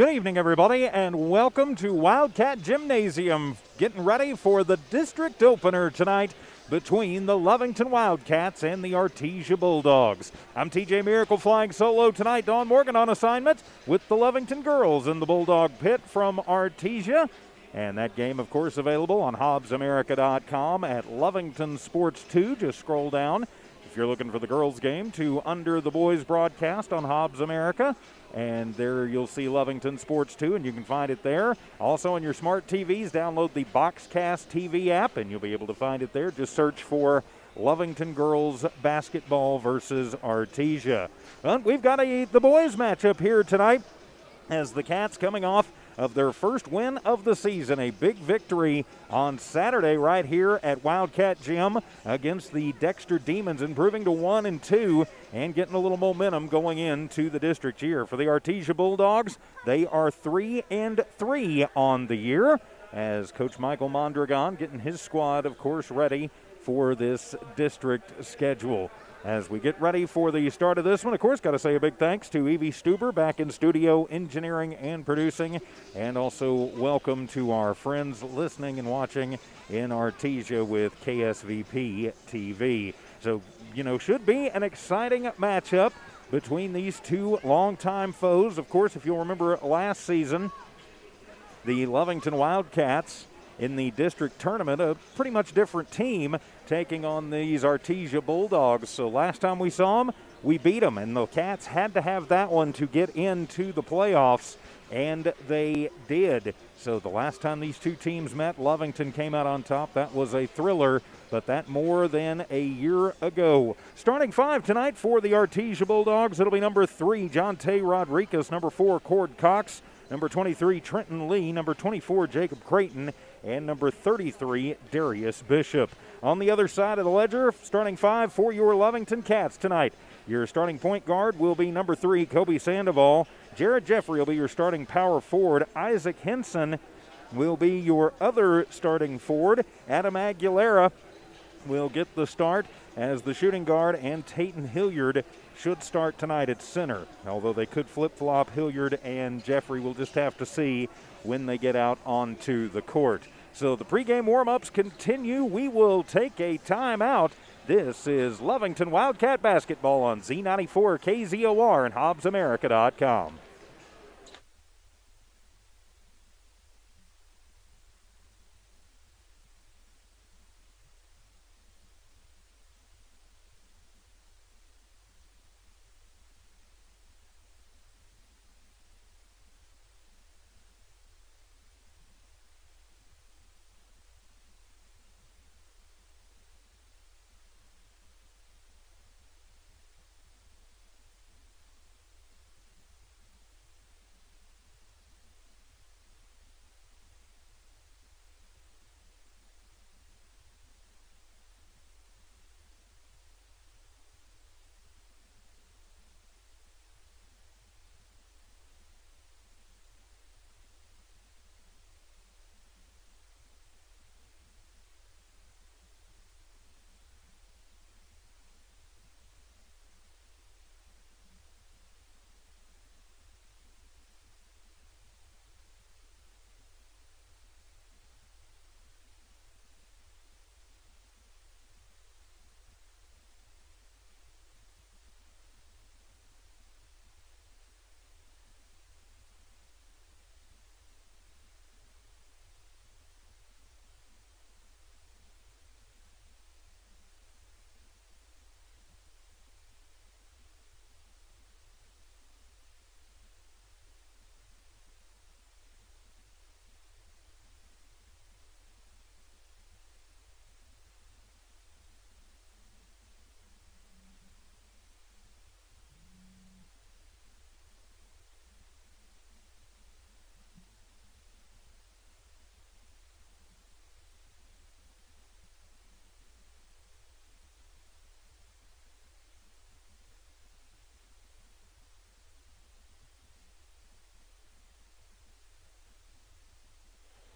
Good evening, everybody, and welcome to Wildcat Gymnasium. Getting ready for the district opener tonight between the Lovington Wildcats and the Artesia Bulldogs. I'm TJ Miracle flying solo tonight. Dawn Morgan on assignment with the Lovington girls in the Bulldog pit from Artesia. And that game, of course, available on HobbsAmerica.com at Lovington Sports 2. Just scroll down if you're looking for the girls' game to under the boys' broadcast on Hobbs America. And there you'll see Lovington Sports 2, and you can find it there. Also on your smart TVs, download the Boxcast TV app, and you'll be able to find it there. Just search for Lovington Girls Basketball versus Artesia. Well, we've got the boys matchup here tonight as the Cats coming off of their first win of the season, a big victory on Saturday right here at Wildcat Gym against the Dexter Demons, improving to 1-2 and getting a little momentum going into the district year. For the Artesia Bulldogs, they are 3-3 on the year as Coach Michael Mondragon getting his squad, of course, ready for this district schedule. As we get ready for the start of this one, of course, got to say a big thanks to Evie Stuber back in studio engineering and producing, and also welcome to our friends listening and watching in Artesia with KSVP TV. So, should be an exciting matchup between these two longtime foes. Of course, if you'll remember last season, the Lovington Wildcats in the district tournament, a pretty much different team taking on these Artesia Bulldogs. So last time we saw them, we beat them, and the Cats had to have that one to get into the playoffs, and they did. So the last time these two teams met, Lovington came out on top. That was a thriller, but that more than a year ago. Starting five tonight for the Artesia Bulldogs, it'll be number 3, Jonte Rodriguez, number 4, Cord Cox, number 23, Trenton Lee, number 24, Jacob Creighton, and number 33, Darius Bishop. On the other side of the ledger, starting five for your Lovington Cats tonight. Your starting point guard will be number 3, Kobe Sandoval. Jared Jeffrey will be your starting power forward. Isaac Henson will be your other starting forward. Adam Aguilera will get the start as the shooting guard, and Tayton Hilliard should start tonight at center. Although they could flip-flop Hilliard and Jeffrey, we'll just have to see when they get out onto the court. So the pregame warm-ups continue. We will take a timeout. This is Lovington Wildcat Basketball on Z94 KZOR and HobbsAmerica.com.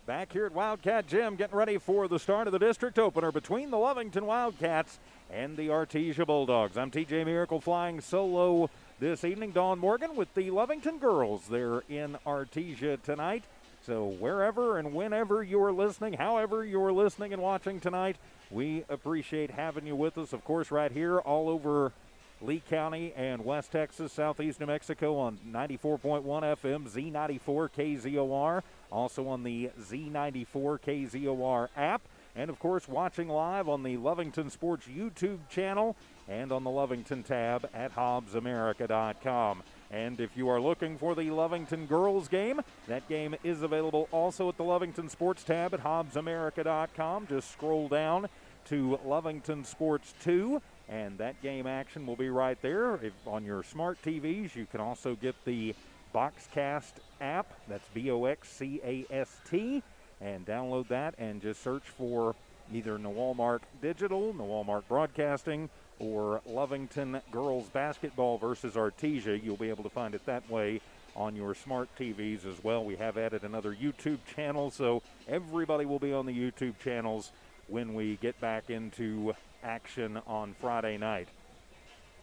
Back here at Wildcat Gym, getting ready for the start of the district opener between the Lovington Wildcats and the Artesia Bulldogs. I'm TJ Miracle flying solo this evening. Dawn Morgan with the Lovington girls. They're in Artesia tonight. So wherever and whenever you're listening, however you're listening and watching tonight, we appreciate having you with us. Of course, right here all over Lee County and West Texas, Southeast New Mexico on 94.1 FM, Z94 KZOR. Also on the Z94 KZOR app. And, of course, watching live on the Lovington Sports YouTube channel and on the Lovington tab at HobbsAmerica.com. And if you are looking for the Lovington girls game, that game is available also at the Lovington Sports tab at HobbsAmerica.com. Just scroll down to Lovington Sports 2, and that game action will be right there. If on your smart TVs, you can also get the Boxcast app. That's Boxcast. And download that and just search for either Newalmark Digital, Newalmark Broadcasting, or Lovington Girls Basketball versus Artesia. You'll be able to find it that way on your smart TVs as well. We have added another YouTube channel, so everybody will be on the YouTube channels when we get back into action on Friday night.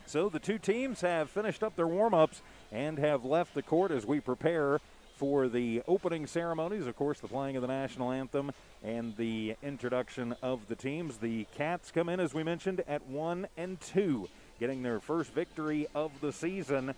So the two teams have finished up their warm-ups and have left the court as we prepare for the opening ceremonies, of course, the playing of the national anthem and the introduction of the teams. The Cats come in, as we mentioned, at 1-2, getting their first victory of the season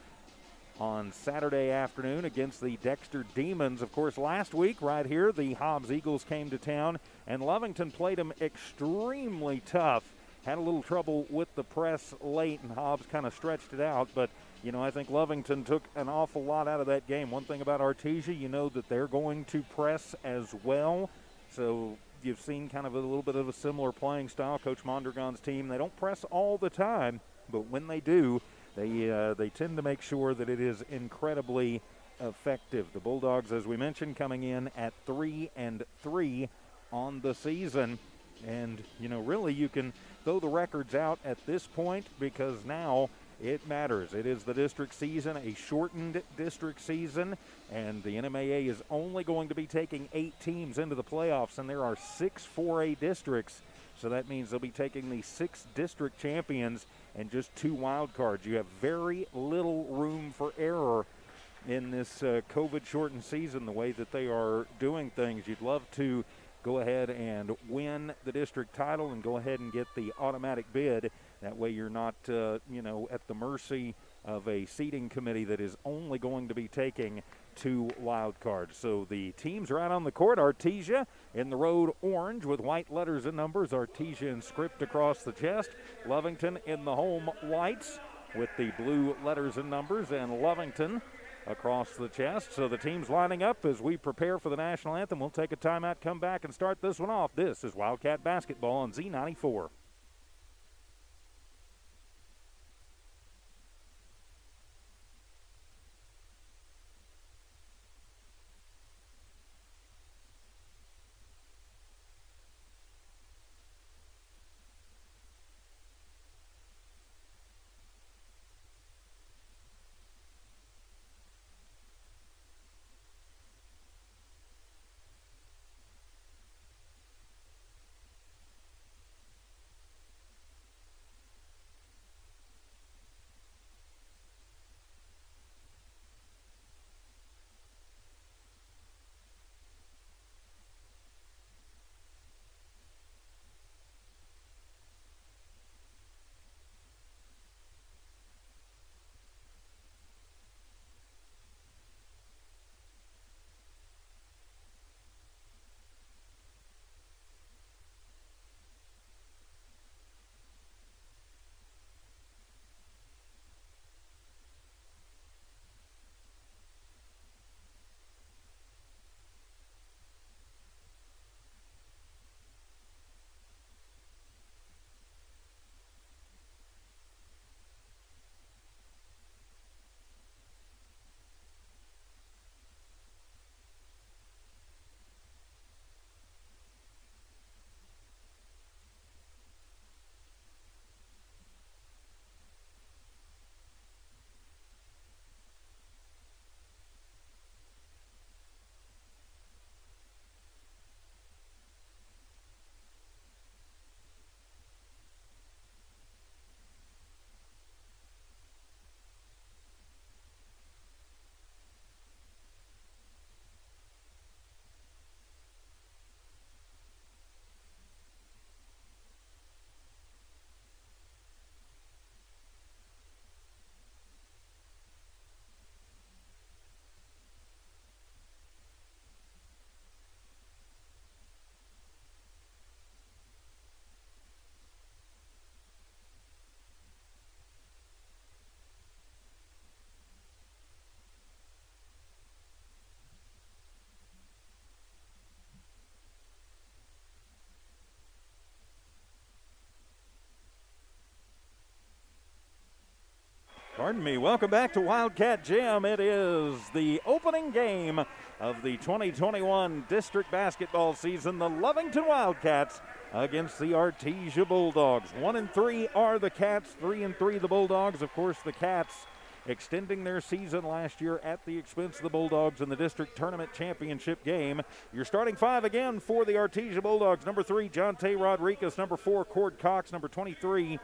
on Saturday afternoon against the Dexter Demons. Of course, last week right here, the Hobbs Eagles came to town, and Lovington played them extremely tough. Had a little trouble with the press late, and Hobbs kind of stretched it out, but you know, I think Lovington took an awful lot out of that game. One thing about Artesia, you know that they're going to press as well. So you've seen kind of a little bit of a similar playing style. Coach Mondragon's team, they don't press all the time, but when they do, they tend to make sure that it is incredibly effective. The Bulldogs, as we mentioned, coming in at 3-3 on the season. And, you know, really you can throw the records out at this point because now it matters. It is the district season, a shortened district season, and the NMAA is only going to be taking 8 teams into the playoffs, and there are 6 4A districts, so that means they'll be taking the 6 district champions and just 2 wild cards. You have very little room for error in this COVID-shortened season, the way that they are doing things. You'd love to go ahead and win the district title and go ahead and get the automatic bid. That way you're not, at the mercy of a seating committee that is only going to be taking 2 wild cards. So the teams are out on the court. Artesia in the road orange with white letters and numbers. Artesia in script across the chest. Lovington in the home whites with the blue letters and numbers, and Lovington across the chest. So the teams lining up as we prepare for the national anthem. We'll take a timeout, come back, and start this one off. This is Wildcat Basketball on Z94. Pardon me. Welcome back to Wildcat Gym. It is the opening game of the 2021 district basketball season. The Lovington Wildcats against the Artesia Bulldogs. 1-3 are the Cats, 3-3 the Bulldogs. Of course, the Cats extending their season last year at the expense of the Bulldogs in the district tournament championship game. Your starting five again for the Artesia Bulldogs. Number 3, Jonte Rodriguez. Number 4, Cord Cox. Number 23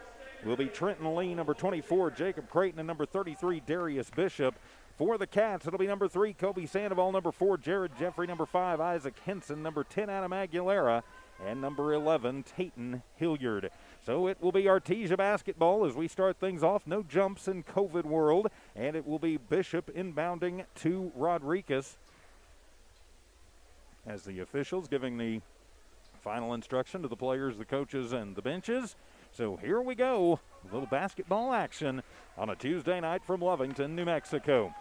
will be Trenton Lee. Number 24, Jacob Creighton. And number 33, Darius Bishop. For the Cats, it'll be number 3, Kobe Sandoval. Number 4, Jared Jeffrey. Number 5, Isaac Henson. Number 10, Adam Aguilera. And number 11, Tayton Hilliard. So it will be Artesia basketball as we start things off. No jumps in COVID world. And it will be Bishop inbounding to Rodriguez as the officials giving the final instruction to the players, the coaches, and the benches. So here we go. A little basketball action on a Tuesday night from Lovington, New Mexico.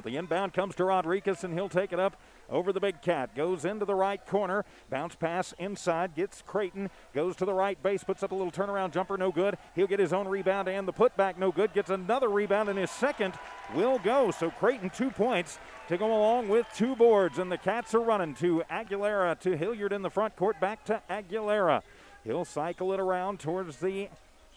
The inbound comes to Rodriguez, and he'll take it up over the big cat. Goes into the right corner. Bounce pass inside. Gets Creighton. Goes to the right base. Puts up a little turnaround jumper. No good. He'll get his own rebound and the putback. No good. Gets another rebound, and his second will go. So Creighton 2 points to go along with 2 boards. And the Cats are running to Aguilera, to Hilliard in the front court. Back to Aguilera. He'll cycle it around towards the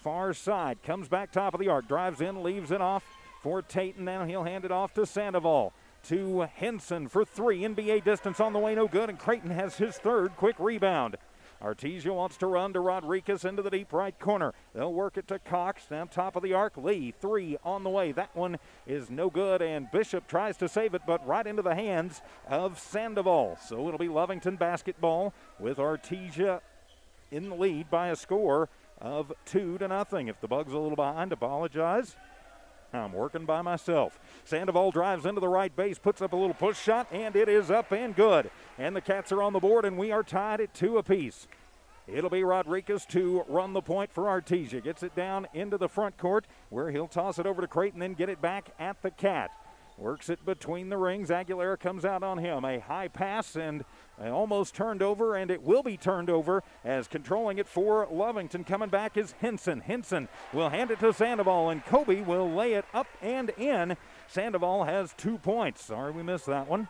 far side. Comes back top of the arc. Drives in. Leaves it off for Tayton. Now he'll hand it off to Sandoval. To Henson for 3. NBA distance on the way, no good. And Creighton has his third quick rebound. Artesia wants to run to Rodriguez into the deep right corner. They'll work it to Cox. Down top of the arc. Lee, 3 on the way. That one is no good. And Bishop tries to save it, but right into the hands of Sandoval. So it'll be Lovington basketball with Artesia in the lead by a score of 2-0. If the Bugs a little behind, apologize. I'm working by myself. Sandoval drives into the right base, puts up a little push shot, and it is up and good. And the Cats are on the board, and we are tied at 2 apiece. It'll be Rodriguez to run the point for Artesia. Gets it down into the front court, where he'll toss it over to Creighton, then get it back at the Cat. Works it between the rings. Aguilera comes out on him. A high pass and almost turned over, and it will be turned over as controlling it for Lovington. Coming back is Henson. Henson will hand it to Sandoval, and Kobe will lay it up and in. Sandoval has 2 points. Sorry we missed that one.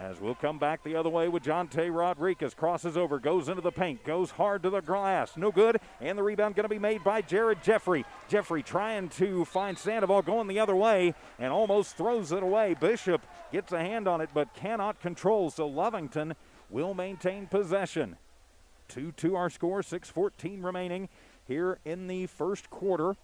As we'll come back the other way with Jonte Rodriguez. Crosses over, goes into the paint, goes hard to the glass. No good, and the rebound going to be made by Jared Jeffrey. Jeffrey trying to find Sandoval, going the other way, and almost throws it away. Bishop gets a hand on it, but cannot control, so Lovington will maintain possession. 2-2 our score, 6:14 remaining here in the first quarter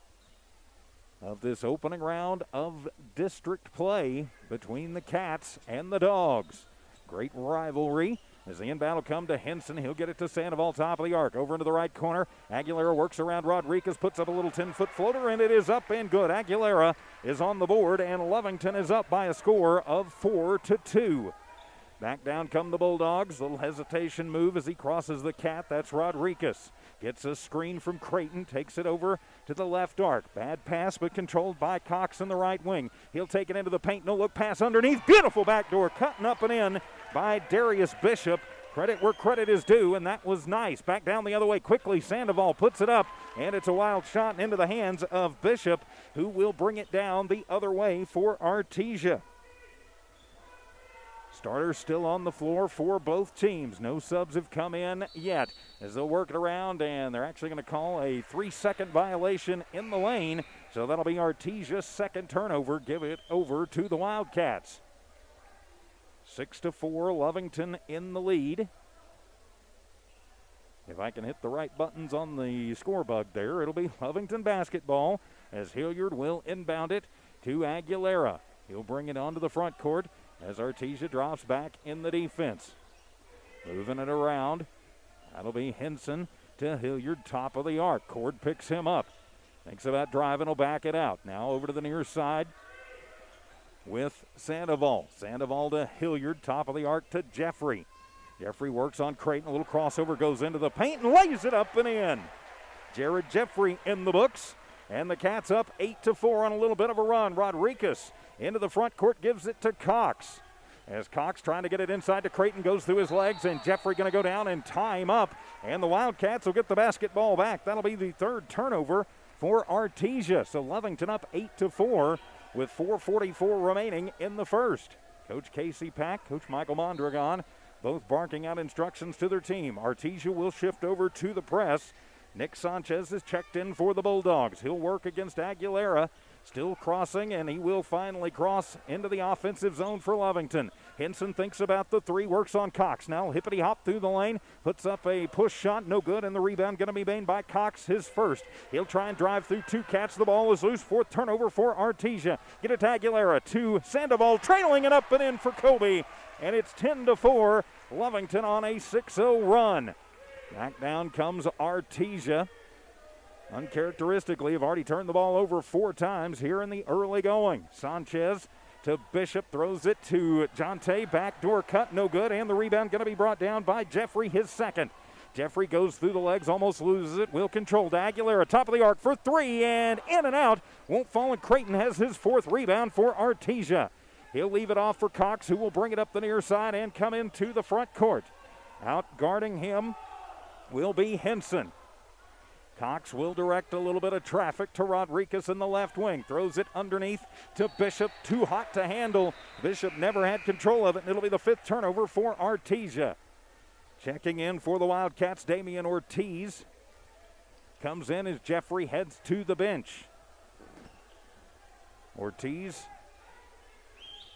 of this opening round of district play between the Cats and the Dogs. Great rivalry as the inbound will come to Henson. He'll get it to Sandoval, top of the arc, over into the right corner. Aguilera works around Rodriguez, puts up a little 10-foot floater, and it is up and good. Aguilera is on the board, and Lovington is up by a score of 4-2. Back down come the Bulldogs. Little hesitation move as he crosses the Cat. That's Rodriguez. Gets a screen from Creighton. Takes it over to the left arc. Bad pass, but controlled by Cox in the right wing. He'll take it into the paint. No look pass underneath. Beautiful backdoor. Cutting up and in by Darius Bishop. Credit where credit is due, and that was nice. Back down the other way quickly. Sandoval puts it up, and it's a wild shot into the hands of Bishop, who will bring it down the other way for Artesia. Starters still on the floor for both teams. No subs have come in yet as they'll work it around, and they're actually going to call a 3-second violation in the lane. So that'll be Artesia's second turnover. Give it over to the Wildcats. 6-4, Lovington in the lead. If I can hit the right buttons on the score bug there, it'll be Lovington basketball as Hilliard will inbound it to Aguilera. He'll bring it onto the front court as Artesia drops back in the defense. Moving it around. That'll be Henson to Hilliard, top of the arc. Cord picks him up. Thinks about driving, will back it out. Now over to the near side with Sandoval. Sandoval to Hilliard, top of the arc to Jeffrey. Jeffrey works on Creighton. A little crossover, goes into the paint and lays it up and in. Jared Jeffrey in the books. And the Cats up 8-4 on a little bit of a run. Rodriguez into the front court, gives it to Cox. As Cox trying to get it inside to Creighton, goes through his legs, and Jeffrey going to go down and tie him up. And the Wildcats will get the basketball back. That'll be the third turnover for Artesia. So Lovington up 8-4 with 4:44 remaining in the first. Coach Casey Pack, Coach Michael Mondragon, both barking out instructions to their team. Artesia will shift over to the press. Nick Sanchez is checked in for the Bulldogs. He'll work against Aguilera. Still crossing, and he will finally cross into the offensive zone for Lovington. Henson thinks about the three, works on Cox. Now hippity hop through the lane, puts up a push shot, no good, and the rebound going to be made by Cox, his first. He'll try and drive through two cats. The ball is loose. Fourth turnover for Artesia. Get it to Aguilera, to Sandoval, trailing it up and in for Kobe. And it's 10-4, Lovington on a 6-0 run. Back down comes Artesia. Uncharacteristically, have already turned the ball over 4 times here in the early going. Sanchez to Bishop, throws it to Jonte, backdoor cut, no good, and the rebound going to be brought down by Jeffrey, his second. Jeffrey goes through the legs, almost loses it, will control to Aguilera, top of the arc for 3, and in and out. Won't fall, and Creighton has his 4th rebound for Artesia. He'll leave it off for Cox, who will bring it up the near side and come into the front court. Out guarding him will be Henson. Cox will direct a little bit of traffic to Rodriguez in the left wing. Throws it underneath to Bishop. Too hot to handle. Bishop never had control of it, and it'll be the 5th turnover for Artesia. Checking in for the Wildcats, Damian Ortiz. Comes in as Jeffrey heads to the bench. Ortiz,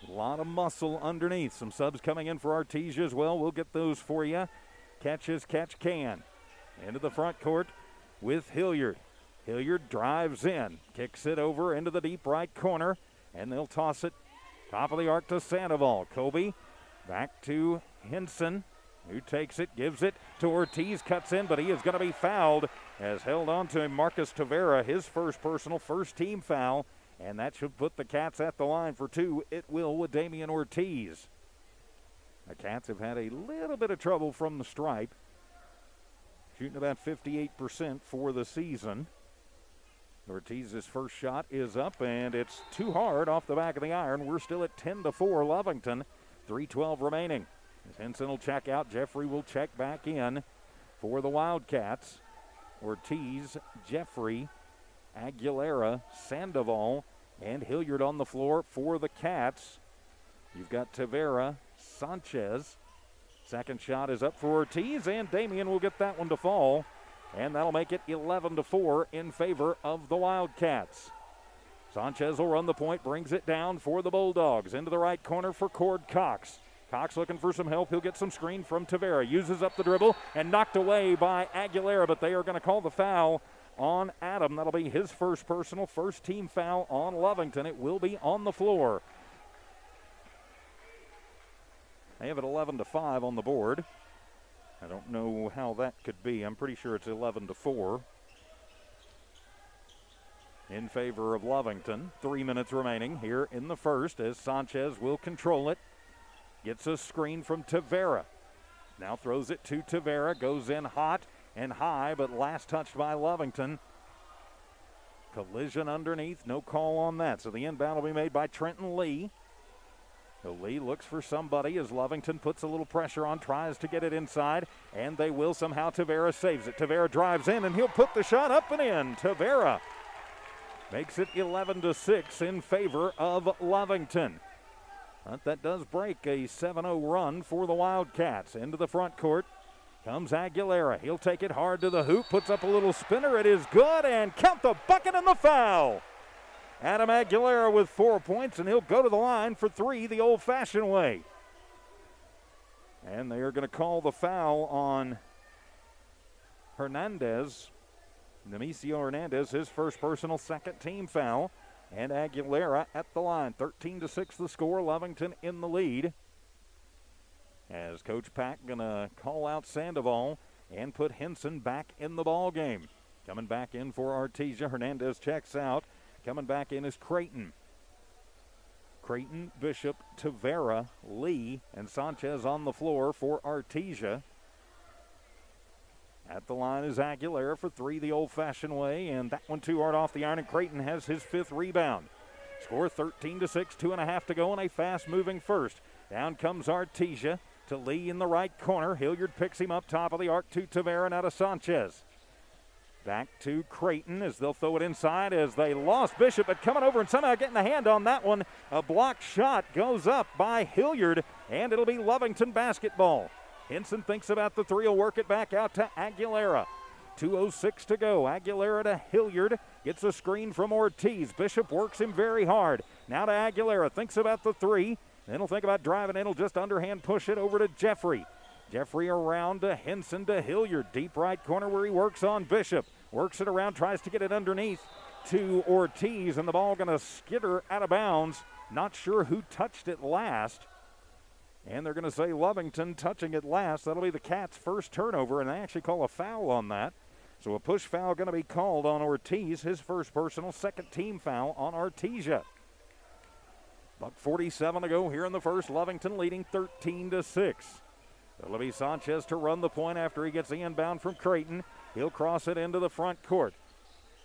a lot of muscle underneath. Some subs coming in for Artesia as well. We'll get those for you. Catch as catch can. Into the front court with Hilliard. Hilliard drives in, kicks it over into the deep right corner, and they'll toss it top of the arc to Sandoval. Kobe back to Henson, who takes it, gives it to Ortiz, cuts in, but he is going to be fouled as held on to Marcus Tavera, his first personal, first team foul, and that should put the Cats at the line for 2. It will with Damian Ortiz. The Cats have had a little bit of trouble from the stripe. Shooting about 58% for the season. Ortiz's first shot is up, and it's too hard off the back of the iron. We're still at 10-4 Lovington. 3:12 remaining. As Henson will check out, Jeffrey will check back in for the Wildcats. Ortiz, Jeffrey, Aguilera, Sandoval, and Hilliard on the floor for the Cats. You've got Tavera, Sanchez. Second shot is up for Ortiz, and Damian will get that one to fall. And that'll make it 11-4 in favor of the Wildcats. Sanchez will run the point, brings it down for the Bulldogs. Into the right corner for Cord Cox. Cox looking for some help. He'll get some screen from Tavera. Uses up the dribble and knocked away by Aguilera, but they are going to call the foul on Adam. That'll be his first personal, first team foul on Lovington. It will be on the floor. They have it 11-5 on the board. I don't know how that could be. I'm pretty sure it's 11-4 in favor of Lovington. 3 minutes remaining here in the first as Sanchez will control it. Gets a screen from Tavera. Now throws it to Tavera. Goes in hot and high, but last touched by Lovington. Collision underneath. No call on that. So the inbound will be made by Trenton Lee. So Lee looks for somebody as Lovington puts a little pressure on, tries to get it inside, and they will somehow. Tavera saves it. Tavera drives in, and he'll put the shot up and in. Tavera makes it 11-6 in favor of Lovington. But that does break a 7-0 run for the Wildcats. Into the front court comes Aguilera. He'll take it hard to the hoop, puts up a little spinner. It is good, and count the bucket and the foul. Adam Aguilera with 4 points, and he'll go to the line for 3 the old-fashioned way. And they are going to call the foul on Hernandez. Nemesio Hernandez, his first personal, second team foul. And Aguilera at the line. 13-6 the score. Lovington in the lead. As Coach Pack going to call out Sandoval and put Henson back in the ball game. Coming back in for Artesia. Hernandez checks out. Coming back in is Creighton. Creighton, Bishop, Tavera, Lee, and Sanchez on the floor for Artesia. At the line is Aguilera for 3 the old-fashioned way, and that one too hard off the iron, and Creighton has his 5th rebound. Score 13-6, 2.5 to go, and a fast-moving first. Down comes Artesia to Lee in the right corner. Hilliard picks him up top of the arc to Tavera, now to Sanchez. Back to Creighton as they'll throw it inside as they lost Bishop, but coming over and somehow getting a hand on that one. A blocked shot goes up by Hilliard, and it'll be Lovington basketball. Hinson thinks about the three, will work it back out to Aguilera. 2:06 to go. Aguilera to Hilliard. Gets a screen from Ortiz. Bishop works him very hard. Now to Aguilera. Thinks about the three. Then he'll think about driving in. He'll just underhand push it over to Jeffrey. Jeffrey around to Hinson to Hilliard. Deep right corner where he works on Bishop. Works it around, tries to get it underneath to Ortiz, and the ball going to skitter out of bounds. Not sure who touched it last. And they're going to say Lovington touching it last. That'll be the Cats' first turnover, and they actually call a foul on that. So a push foul going to be called on Ortiz, his first personal, second team foul on Artesia. $1:47 to go here in the first. Lovington leading 13-6. It'll be Sanchez to run the point after he gets the inbound from Creighton. He'll cross it into the front court.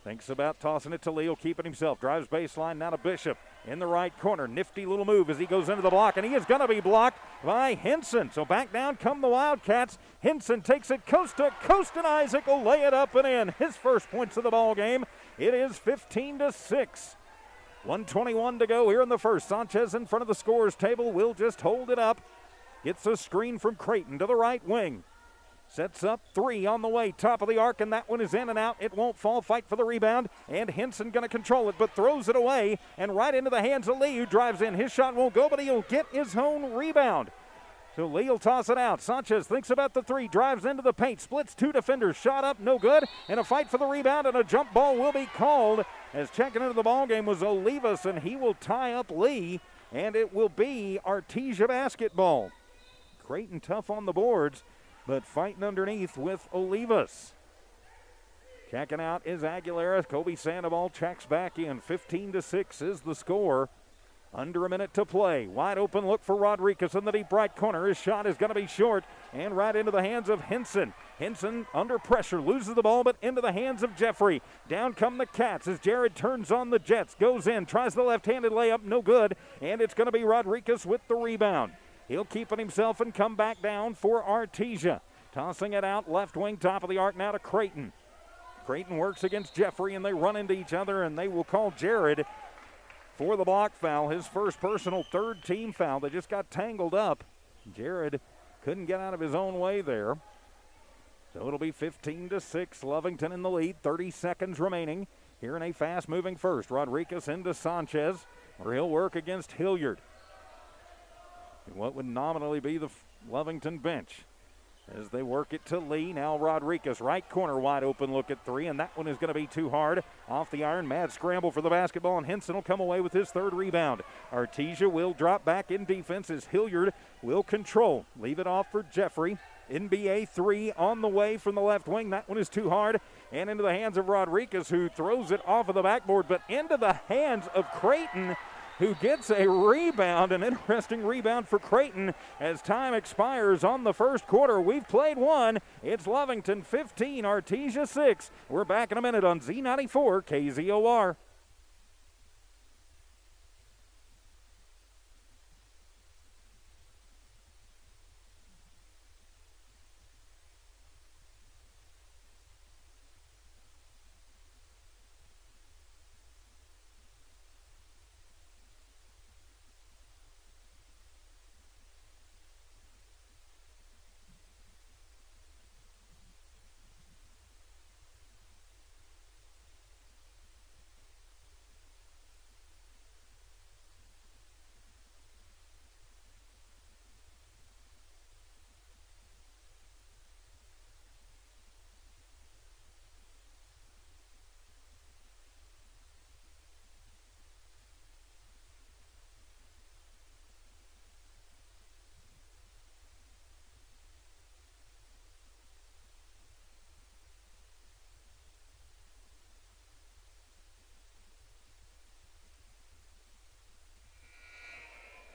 Thinks about tossing it to Lee. He'll keep it himself. Drives baseline now to Bishop in the right corner. Nifty little move as he goes into the block, and he is going to be blocked by Hinson. So back down come the Wildcats. Hinson takes it coast to coast, and Isaac will lay it up and in. His first points of the ball game. It is 15-6. 1:21 to go here in the first. Sanchez in front of the scorer's table will just hold it up. Gets a screen from Creighton to the right wing. Sets up three on the way, top of the arc, and that one is in and out. It won't fall. Fight for the rebound, and Hinson going to control it, but throws it away and right into the hands of Lee, who drives in. His shot won't go, but he'll get his own rebound. So Lee will toss it out. Sanchez thinks about the three, drives into the paint, splits two defenders, shot up, no good, and a fight for the rebound, and a jump ball will be called as checking into the ball game was Olivas, and he will tie up Lee, and it will be Artesia basketball. Creighton tough on the boards, but fighting underneath with Olivas. Checking out is Aguilera. Kobe Sandoval checks back in. 15-6 is the score. Under a minute to play. Wide open look for Rodriguez in the deep right corner. His shot is going to be short and right into the hands of Hinson. Hinson under pressure, loses the ball, but into the hands of Jeffrey. Down come the Cats as Jared turns on the Jets. Goes in, tries the left-handed layup, no good, and it's going to be Rodriguez with the rebound. He'll keep it himself and come back down for Artesia. Tossing it out, left wing, top of the arc now to Creighton. Creighton works against Jeffrey, and they run into each other, and they will call Jared for the block foul, his first personal, third team foul. They just got tangled up. Jared couldn't get out of his own way there. So it'll be 15-6, Lovington in the lead, 30 seconds remaining. Here in a fast-moving first, Rodriguez into Sanchez, where he'll work against Hilliard. And what would nominally be the Lovington bench as they work it to Lee. Now Rodriguez, right corner, wide open look at three, and that one is going to be too hard. Off the iron, mad scramble for the basketball, and Hinson will come away with his third rebound. Artesia will drop back in defense as Hilliard will control. Leave it off for Jeffrey. NBA three on the way from the left wing. That one is too hard, and into the hands of Rodriguez, who throws it off of the backboard, but into the hands of Creighton, who gets a rebound, an interesting rebound for Creighton as time expires on the first quarter. We've played one. It's Lovington 15, Artesia 6. We're back in a minute on Z94 KZOR.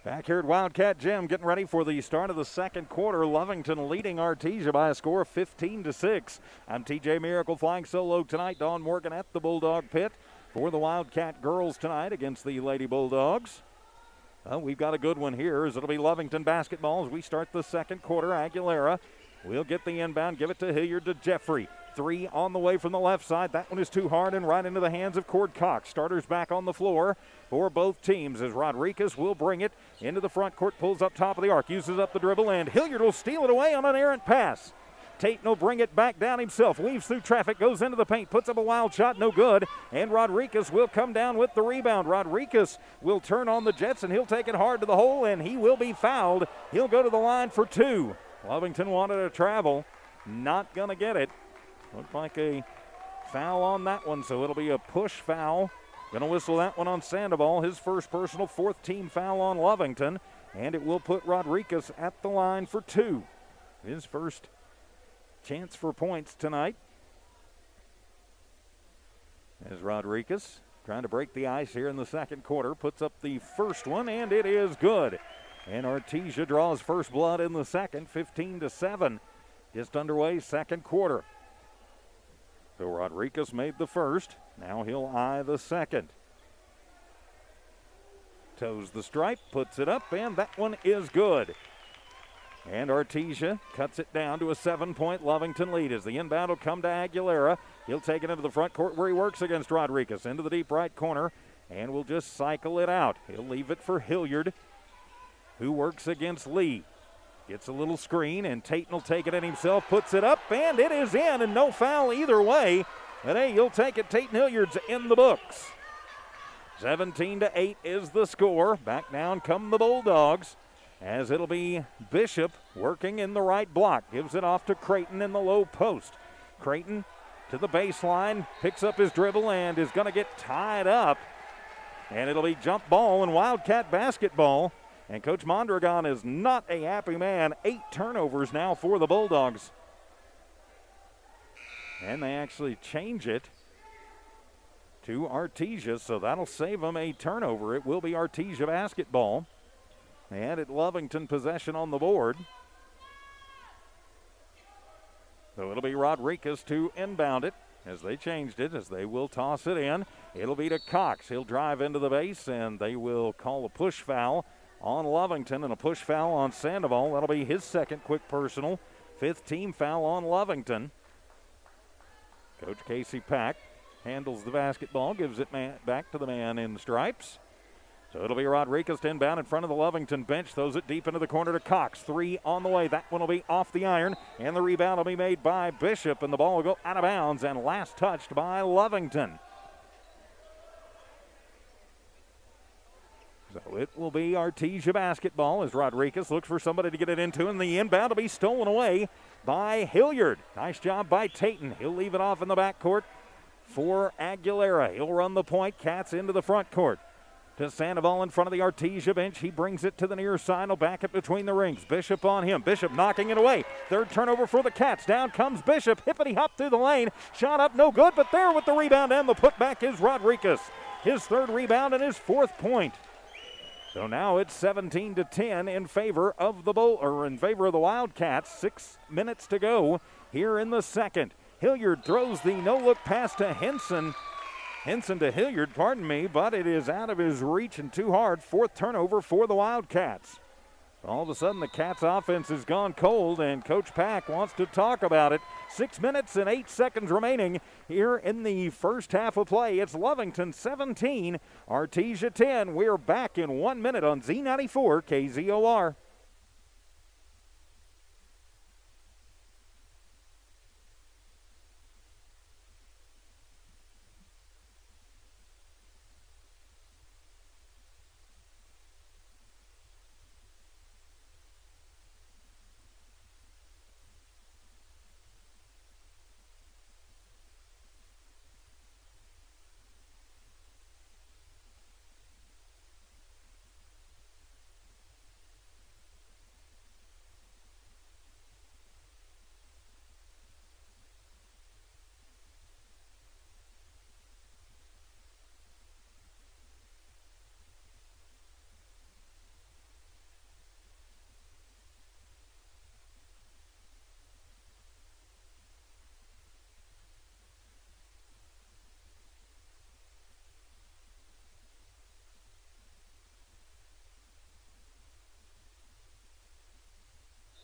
Back here at Wildcat Gym, getting ready for the start of the second quarter. Lovington leading Artesia by a score of 15-6. I'm TJ Miracle flying solo tonight. Dawn Morgan at the Bulldog Pit for the Wildcat girls tonight against the Lady Bulldogs. We've got a good one here as it'll be Lovington basketball as we start the second quarter. Aguilera will get the inbound, give it to Hilliard to Jeffrey. Three on the way from the left side. That one is too hard and right into the hands of Cord Cox. Starters back on the floor for both teams as Rodriguez will bring it into the front court, pulls up top of the arc, uses up the dribble, and Hilliard will steal it away on an errant pass. Tate will bring it back down himself, weaves through traffic, goes into the paint, puts up a wild shot, no good, and Rodriguez will come down with the rebound. Rodriguez will turn on the Jets, and he'll take it hard to the hole, and he will be fouled. He'll go to the line for two. Lovington wanted to travel, not going to get it. Looked like a foul on that one, so it'll be a push foul. Going to whistle that one on Sandoval, his first personal, fourth team foul on Lovington, and it will put Rodriguez at the line for two. His first chance for points tonight. As Rodriguez trying to break the ice here in the second quarter, puts up the first one, and it is good. And Artesia draws first blood in the second, 15-7. Just underway, second quarter. So Rodriguez made the first. Now he'll eye the second. Toes the stripe, puts it up, and that one is good. And Artesia cuts it down to a 7-point Lovington lead as the inbound will come to Aguilera. He'll take it into the front court where he works against Rodriguez. Into the deep right corner, and will just cycle it out. He'll leave it for Hilliard, who works against Lee. Gets a little screen, and Tate will take it in himself, puts it up, and it is in, and no foul either way. But hey, you'll take it. Tate and Hilliard's in the books. 17-8 is the score. Back down come the Bulldogs, as it'll be Bishop working in the right block. Gives it off to Creighton in the low post. Creighton to the baseline, picks up his dribble, and is going to get tied up. And it'll be jump ball and Wildcat basketball. And Coach Mondragon is not a happy man. 8 turnovers now for the Bulldogs. And they actually change it to Artesia, so that'll save them a turnover. It will be Artesia basketball. And at Lovington possession on the board. So it'll be Rodriguez to inbound it as they changed it, as they will toss it in. It'll be to Cox. He'll drive into the base, and they will call a push foul on Lovington and a push foul on Sandoval. That'll be his second quick personal. 5th team foul on Lovington. Coach Casey Pack handles the basketball, gives it back to the man in the stripes. So it'll be Rodriguez to inbound in front of the Lovington bench. Throws it deep into the corner to Cox. 3 on the way. That one will be off the iron. And the rebound will be made by Bishop. And the ball will go out of bounds and last touched by Lovington. So it will be Artesia basketball as Rodriguez looks for somebody to get it into. And the inbound will be stolen away by Hilliard. Nice job by Tatum. He'll leave it off in the backcourt for Aguilera. He'll run the point. Cats into the front court. To Sandoval in front of the Artesia bench. He brings it to the near side. He'll back it between the rings. Bishop on him. Bishop knocking it away. Third turnover for the Cats. Down comes Bishop. Hippity hop through the lane. Shot up, no good, but there with the rebound and the putback is Rodriguez. His third rebound and his 4th point. So now it's 17-10 in favor of the Wildcats. 6 minutes to go here in the second. Hilliard throws the no-look pass to Henson. Henson to Hilliard, pardon me, but it is out of his reach and too hard. 4th turnover for the Wildcats. All of a sudden, the Cats' offense has gone cold, and Coach Pack wants to talk about it. 6 minutes and 8 seconds remaining here in the first half of play. It's Lovington 17, Artesia 10. We're back in 1 minute on Z94 KZOR.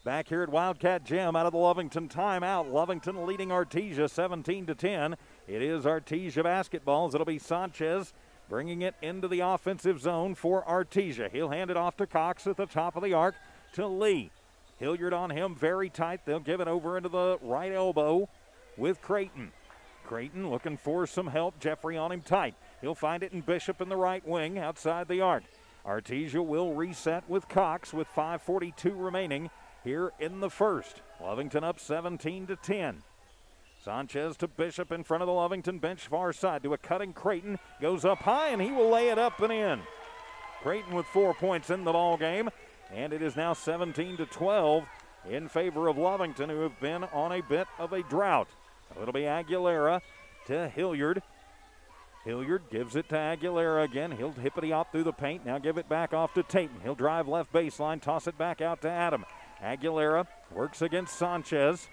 Back here at Wildcat Gym out of the Lovington timeout. Lovington leading Artesia 17-10. It is Artesia basketballs. It'll be Sanchez bringing it into the offensive zone for Artesia. He'll hand it off to Cox at the top of the arc to Lee. Hilliard on him very tight. They'll give it over into the right elbow with Creighton. Creighton looking for some help. Jeffrey on him tight. He'll find it in Bishop in the right wing outside the arc. Artesia will reset with Cox with 5:42 remaining here in the first. Lovington up 17-10. Sanchez to Bishop in front of the Lovington bench, far side to a cutting Creighton. Goes up high, and he will lay it up and in. Creighton with 4 points in the ball game, and it is now 17-12 in favor of Lovington, who have been on a bit of a drought. It'll be Aguilera to Hilliard. Hilliard gives it to Aguilera again. He'll hippity-hop through the paint. Now give it back off to Tatum. He'll drive left baseline, toss it back out to Adam. Aguilera works against Sanchez.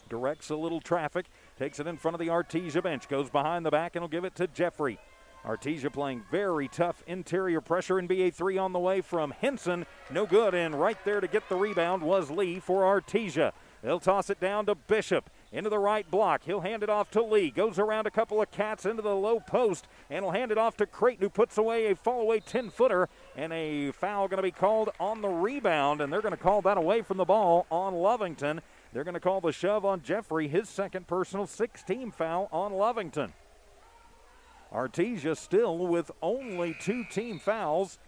Directs a little traffic. Takes it in front of the Artesia bench. Goes behind the back and will give it to Jeffrey. Artesia playing very tough interior pressure. NBA 3 on the way from Henson. No good, and right there to get the rebound was Lee for Artesia. They'll toss it down to Bishop. Into the right block. He'll hand it off to Lee. Goes around a couple of cats into the low post. And will hand it off to Creighton, who puts away a fall-away 10-footer. And a foul going to be called on the rebound. And they're going to call that away from the ball on Lovington. They're going to call the shove on Jeffrey. His second personal 6-team foul on Lovington. Artesia still with only 2 team fouls.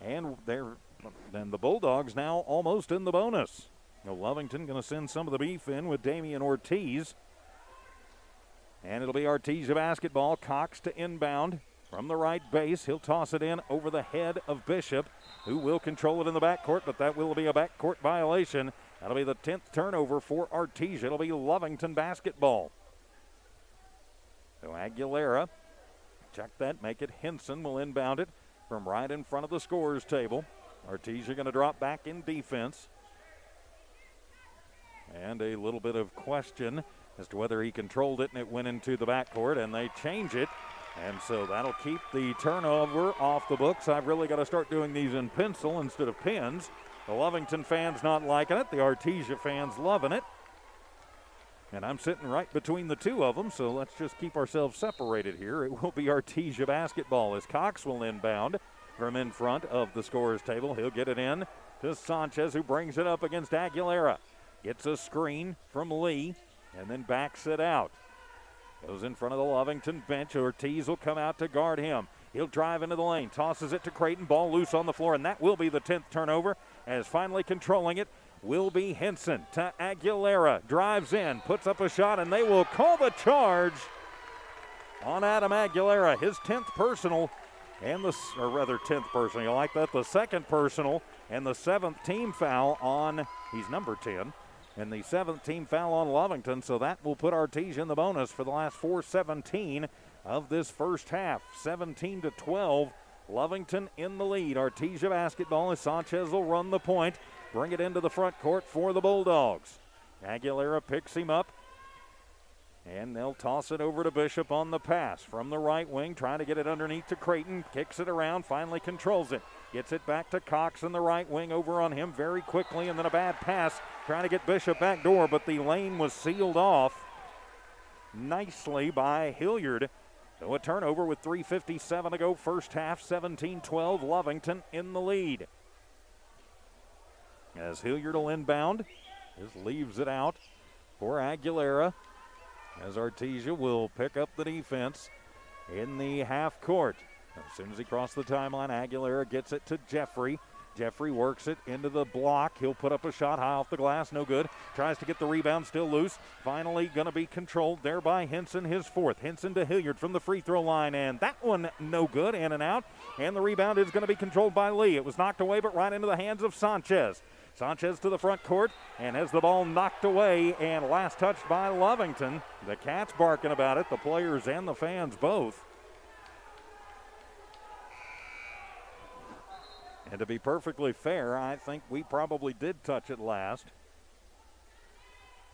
And the Bulldogs now almost in the bonus. Lovington going to send some of the beef in with Damian Ortiz. And it'll be Artesia basketball. Cox to inbound from the right base. He'll toss it in over the head of Bishop, who will control it in the backcourt, but that will be a backcourt violation. That'll be the 10th turnover for Artesia. It'll be Lovington basketball. So Aguilera, check that, make it Henson will inbound it from right in front of the scorer's table. Artesia going to drop back in defense. And a little bit of question as to whether he controlled it, and it went into the backcourt, and they change it. And so that'll keep the turnover off the books. I've really got to start doing these in pencil instead of pens. The Lovington fans not liking it. The Artesia fans loving it. And I'm sitting right between the two of them, so let's just keep ourselves separated here. It will be Artesia basketball as Cox will inbound from in front of the scorer's table. He'll get it in to Sanchez, who brings it up against Aguilera. Gets a screen from Lee and then backs it out. Goes in front of the Lovington bench. Ortiz will come out to guard him. He'll drive into the lane, tosses it to Creighton. Ball loose on the floor, and that will be the 10th turnover, as finally controlling it will be Henson to Aguilera. Drives in, puts up a shot, and they will call the charge on Adam Aguilera. His 10th personal, and 10th personal. You like that? The second personal and the 7th team foul on, he's number 10. And the 7th team foul on Lovington, so that will put Artesia in the bonus for the last 4:17 of this first half. 17-12, Lovington in the lead. Artesia basketball as Sanchez will run the point, bring it into the front court for the Bulldogs. Aguilera picks him up, and they'll toss it over to Bishop on the pass from the right wing, trying to get it underneath to Creighton, kicks it around, finally controls it. Gets it back to Cox in the right wing, over on him very quickly, and then a bad pass trying to get Bishop back door, but the lane was sealed off nicely by Hilliard. So a turnover with 3:57 to go first half, 17-12, Lovington in the lead. As Hilliard will inbound, just leaves it out for Aguilera, as Artesia will pick up the defense in the half court. As soon as he crossed the timeline, Aguilera gets it to Jeffrey. Jeffrey works it into the block. He'll put up a shot high off the glass, no good. Tries to get the rebound, still loose. Finally going to be controlled there by Henson, his 4th. Henson to Hilliard from the free throw line, and that one no good, in and out. And the rebound is going to be controlled by Lee. It was knocked away, but right into the hands of Sanchez. Sanchez to the front court, and has the ball knocked away, and last touched by Lovington. The Cats barking about it, the players and the fans both. And to be perfectly fair, I think we probably did touch it last.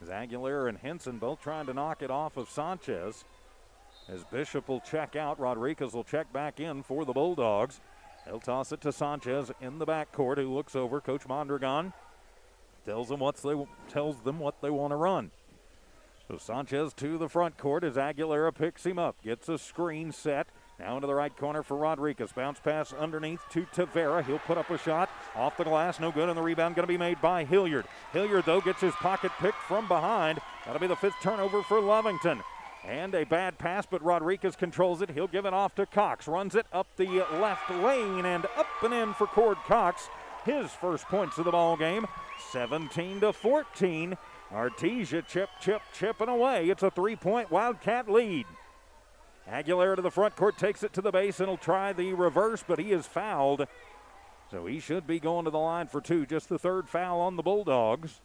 As Aguilera and Henson both trying to knock it off of Sanchez. As Bishop will check out, Rodriguez will check back in for the Bulldogs. He'll toss it to Sanchez in the backcourt, who looks over. Coach Mondragon tells them what they want to run. So Sanchez to the front court as Aguilera picks him up, gets a screen set. Now into the right corner for Rodriguez. Bounce pass underneath to Tavera. He'll put up a shot off the glass. No good, and the rebound going to be made by Hilliard. Hilliard, though, gets his pocket picked from behind. That'll be the 5th turnover for Lovington. And a bad pass, but Rodriguez controls it. He'll give it off to Cox. Runs it up the left lane and up and in for Cord Cox. His first points of the ball game, 17-14. Artesia chipping away. It's a 3-point Wildcat lead. Aguilera to the front court, takes it to the base, and will try the reverse, but he is fouled. So he should be going to the line for 2. Just the 3rd foul on the Bulldogs.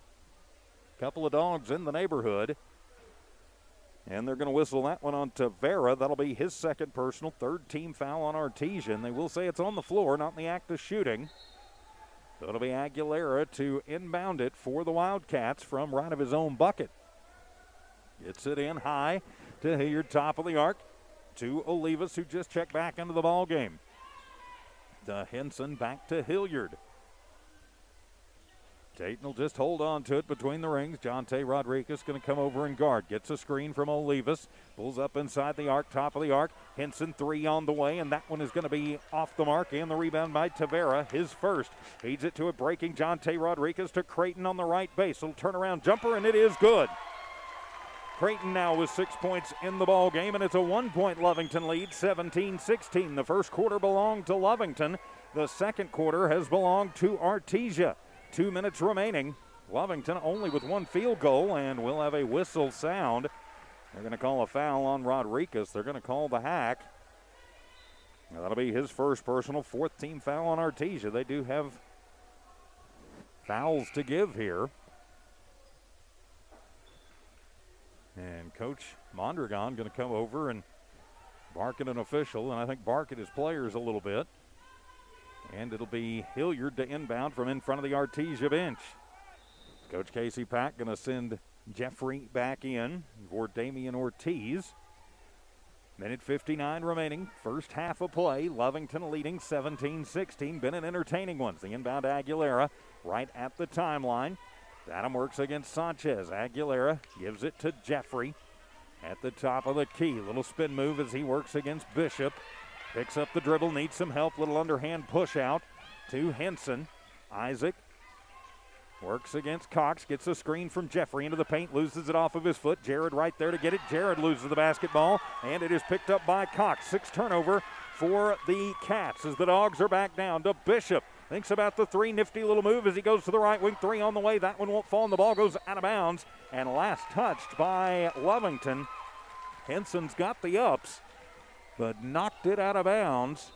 Couple of dogs in the neighborhood. And they're going to whistle that one on Tavera. That'll be his 2nd personal, 3rd team foul on Artesia. And they will say it's on the floor, not in the act of shooting. So it'll be Aguilera to inbound it for the Wildcats from right of his own bucket. Gets it in high to Hilliard, top of the arc, to Olivas, who just checked back into the ball game. To Henson, back to Hilliard. Dayton will just hold on to it between the rings. Jonte Rodriguez going to come over and guard. Gets a screen from Olivas. Pulls up inside the arc, top of the arc. Henson 3 on the way, and that one is going to be off the mark. And the rebound by Tavera, his first. Feeds it to a breaking Jonte Rodriguez to Creighton on the right base. Little turnaround jumper, and it is good. Creighton now with 6 points in the ball game, and it's a 1-point Lovington lead, 17-16. The first quarter belonged to Lovington. The second quarter has belonged to Artesia. 2 minutes remaining. Lovington only with 1 field goal, and we'll have a whistle sound. They're going to call a foul on Rodriguez. They're going to call the hack. Now, that'll be his first personal, 4th team foul on Artesia. They do have fouls to give here. And Coach Mondragon going to come over and bark at an official, and I think bark at his players a little bit. And it'll be Hilliard to inbound from in front of the Artesia bench. Coach Casey Pack going to send Jeffrey back in for Damian Ortiz. Minute 59 remaining. First half of play. Lovington leading 17-16. Been an entertaining one. The inbound Aguilera right at the timeline. Adam works against Sanchez. Aguilera gives it to Jeffrey at the top of the key. Little spin move as he works against Bishop. Picks up the dribble, needs some help. Little underhand push out to Henson. Isaac works against Cox, gets a screen from Jeffrey into the paint, loses it off of his foot. Jared right there to get it. Jared loses the basketball, and it is picked up by Cox. 6 turnover for the Cats as the Dogs are back down to Bishop. Thinks about the 3, nifty little move as he goes to the right wing. 3 on the way. That one won't fall, and the ball goes out of bounds. And last touched by Lovington. Henson's got the ups, but knocked it out of bounds.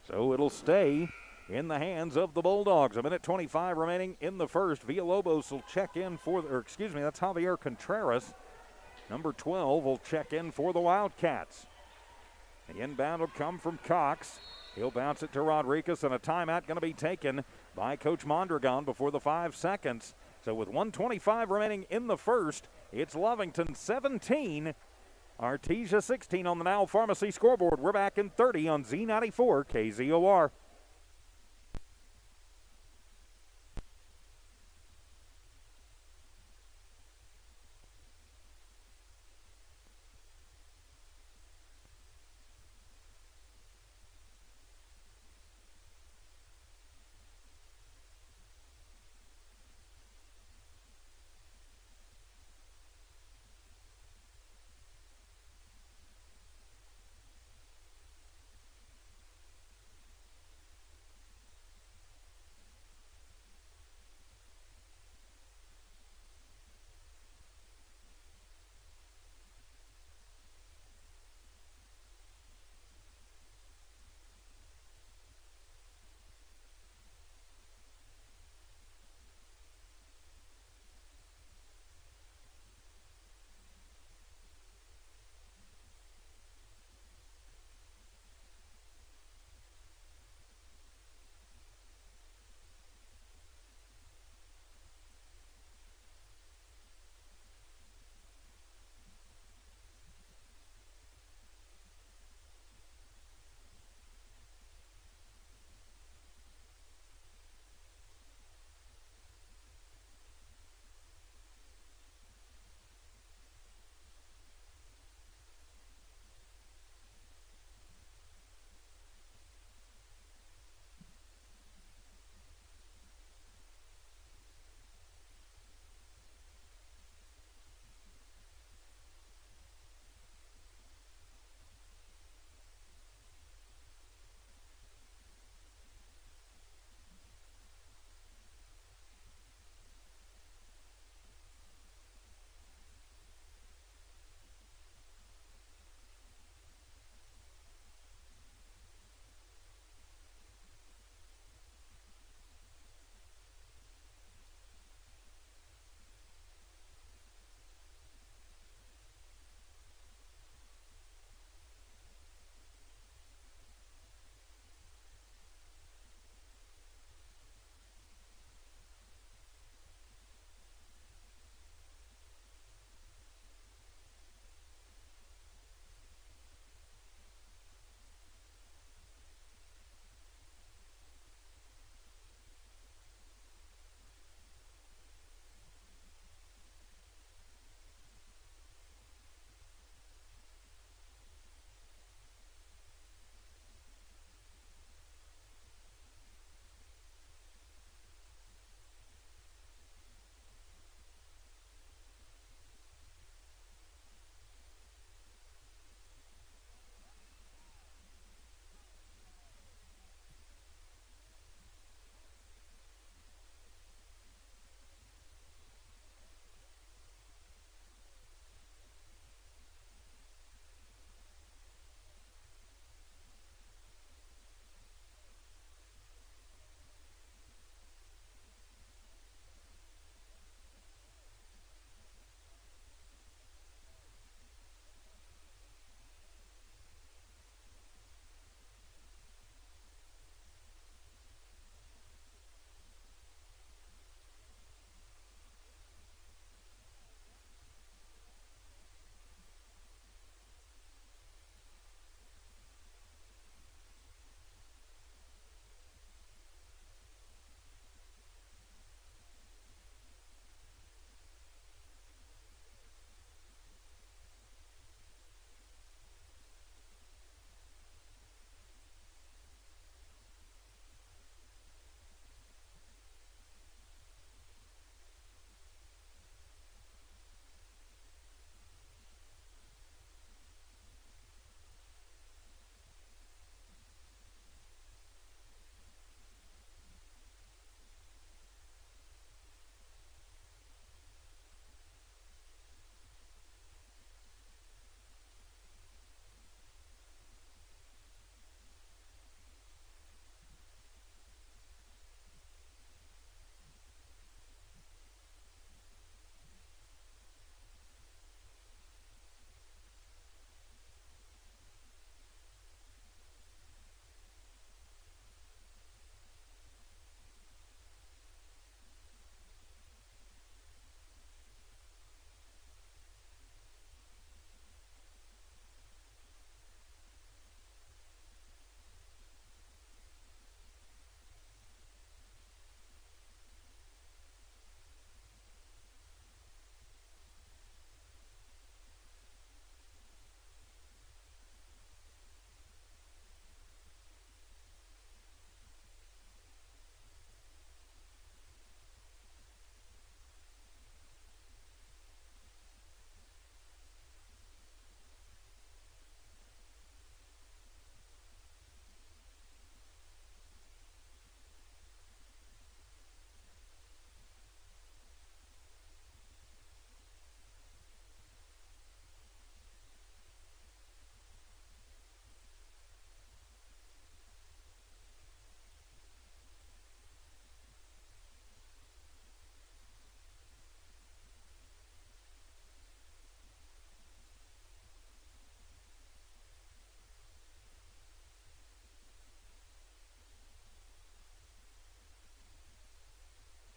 So it'll stay in the hands of the Bulldogs. 1:25 remaining in the first. Villalobos will check in that's Javier Contreras. Number 12 will check in for the Wildcats. The inbound will come from Cox. He'll bounce it to Rodriguez, and a timeout going to be taken by Coach Mondragon before the 5 seconds. So with 1:25 remaining in the first, it's Lovington 17, Artesia 16 on the Now Pharmacy scoreboard. We're back in 30 on Z94 KZOR.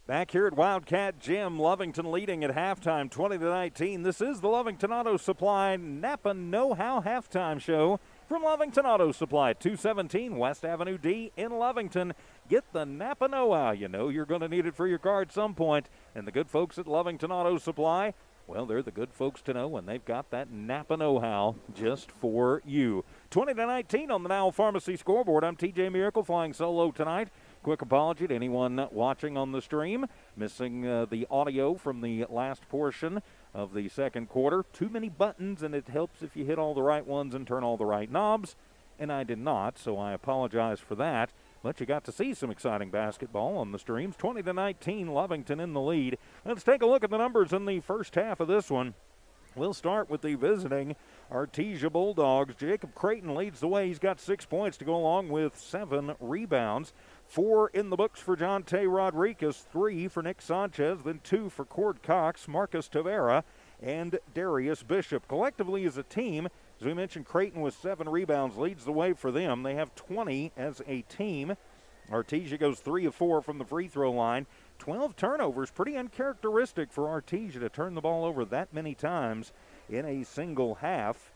Back here at Wildcat Gym, Lovington leading at halftime, 20-19. This is the Lovington Auto Supply Napa Know-How Halftime Show from Lovington Auto Supply, 217 West Avenue D in Lovington. Get the Napa Know-How. You know you're going to need it for your car at some point. And the good folks at Lovington Auto Supply, well, they're the good folks to know, and they've got that Napa Know-How just for you. 20-19 on the Now Pharmacy scoreboard. I'm TJ Miracle flying solo tonight. Quick apology to anyone watching on the stream, missing the audio from the last portion of the second quarter. Too many buttons, and it helps if you hit all the right ones and turn all the right knobs, and I did not, so I apologize for that. But you got to see some exciting basketball on the streams. 20-19, Lovington in the lead. Let's take a look at the numbers in the first half of this one. We'll start with the visiting Artesia Bulldogs. Jacob Creighton leads the way. He's got 6 points to go along with 7 rebounds. 4 in the books for Jonte Rodriguez, 3 for Nick Sanchez, then 2 for Cord Cox, Marcus Tavera, and Darius Bishop. Collectively as a team, as we mentioned, Creighton with 7 rebounds leads the way for them. They have 20 as a team. Artesia goes 3 of 4 from the free throw line. 12 turnovers, pretty uncharacteristic for Artesia to turn the ball over that many times in a single half.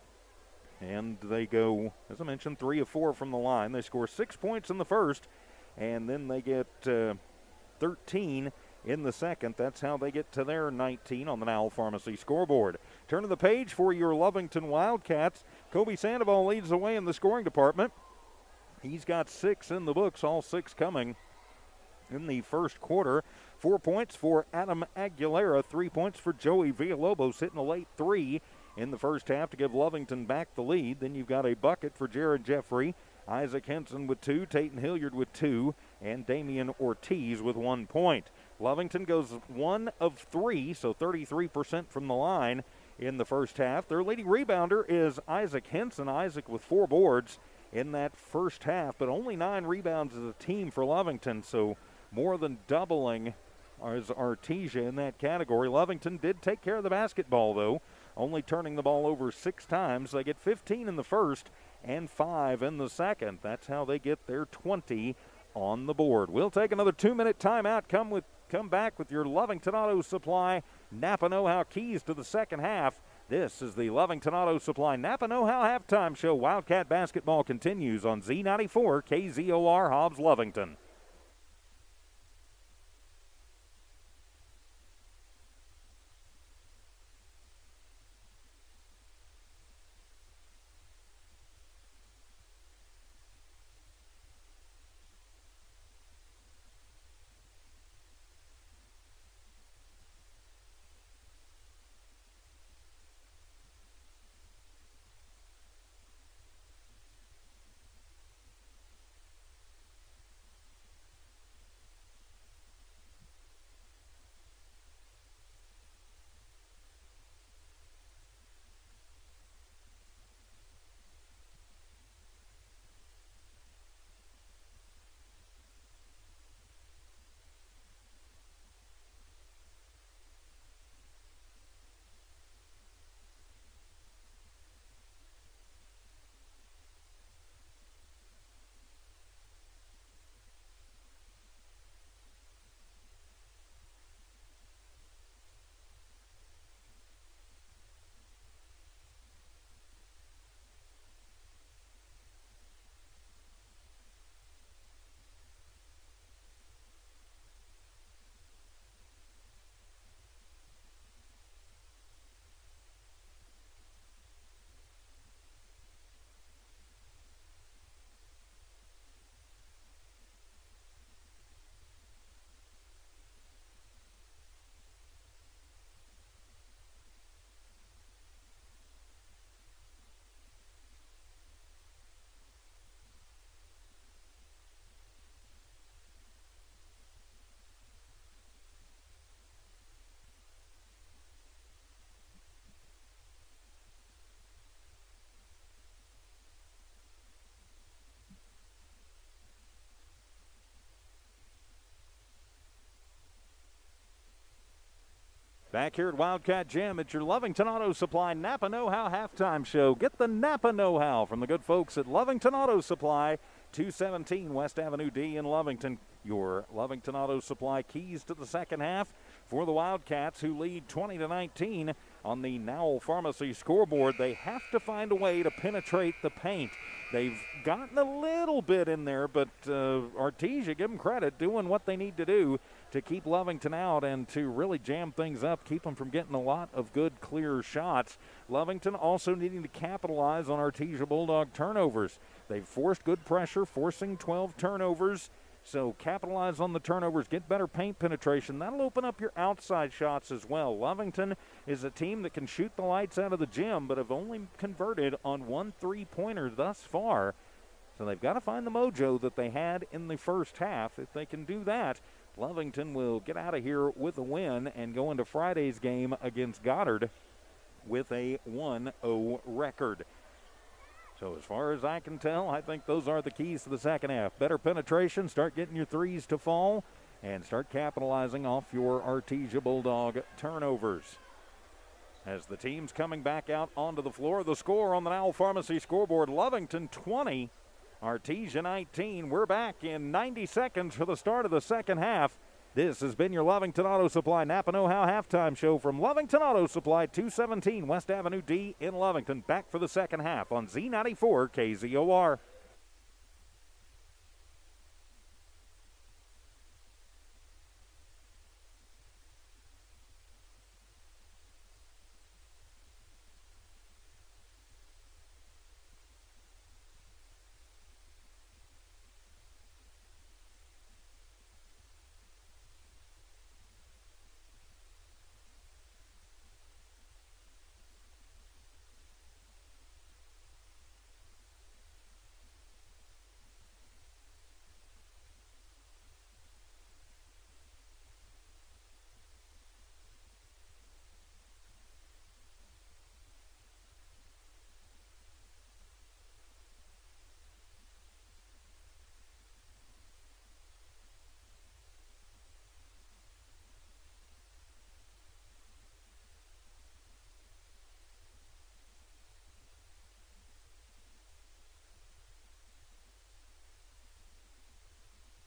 And they go, as I mentioned, 3 of 4 from the line. They score 6 points in the first, and then they get 13 in the second. That's how they get to their 19 on the Now Pharmacy scoreboard. Turn to the page for your Lovington Wildcats. Kobe Sandoval leads the way in the scoring department. He's got 6 in the books, all 6 coming in the first quarter. 4 points for Adam Aguilera, 3 points for Joey Villalobos, hitting a late 3 in the first half to give Lovington back the lead. Then you've got a bucket for Jared Jeffrey, Isaac Henson with 2, Tayton Hilliard with 2, and Damian Ortiz with 1 point. Lovington goes 1 of 3, so 33% from the line in the first half. Their leading rebounder is Isaac Henson. Isaac with 4 boards in that first half, but only 9 rebounds as a team for Lovington, so more than doubling as Artesia in that category. Lovington did take care of the basketball, though, only turning the ball over 6 times. They get 15 in the first and 5 in the second. That's how they get their 20 on the board. We'll take another 2-minute timeout. Come back with your Lovington Auto Supply Napa Know-How keys to the second half. This is the Lovington Auto Supply Napa Know-How halftime show. Wildcat basketball continues on Z94 KZOR Hobbs Lovington. Back here at Wildcat Gym, it's your Lovington Auto Supply Napa Know-How halftime show. Get the Napa Know-How from the good folks at Lovington Auto Supply, 217 West Avenue D in Lovington. your Lovington Auto Supply keys to the second half for the Wildcats, who lead 20-19 on the Nowell Pharmacy scoreboard. They have to find a way to penetrate the paint. They've gotten a little bit in there, but Artesia, give them credit, doing what they need to do to keep Lovington out and to really jam things up, keep them from getting a lot of good, clear shots. Lovington also needing to capitalize on Artesia Bulldog turnovers. They've forced good pressure, forcing 12 turnovers. So capitalize on the turnovers, get better paint penetration. That'll open up your outside shots as well. Lovington is a team that can shoot the lights out of the gym, but have only converted on 1 3-pointer thus far. So they've got to find the mojo that they had in the first half. If they can do that, Lovington will get out of here with a win and go into Friday's game against Goddard with a 1-0 record. So as far as I can tell, I think those are the keys to the second half. Better penetration, start getting your threes to fall, and start capitalizing off your Artesia Bulldog turnovers. As the team's coming back out onto the floor, the score on the Nowell Pharmacy scoreboard, Lovington 20, Artesia 19. We're back in 90 seconds for the start of the second half. This has been your Lovington Auto Supply Napa Know-How halftime show from Lovington Auto Supply, 217 West Avenue D in Lovington. Back for the second half on Z94 KZOR.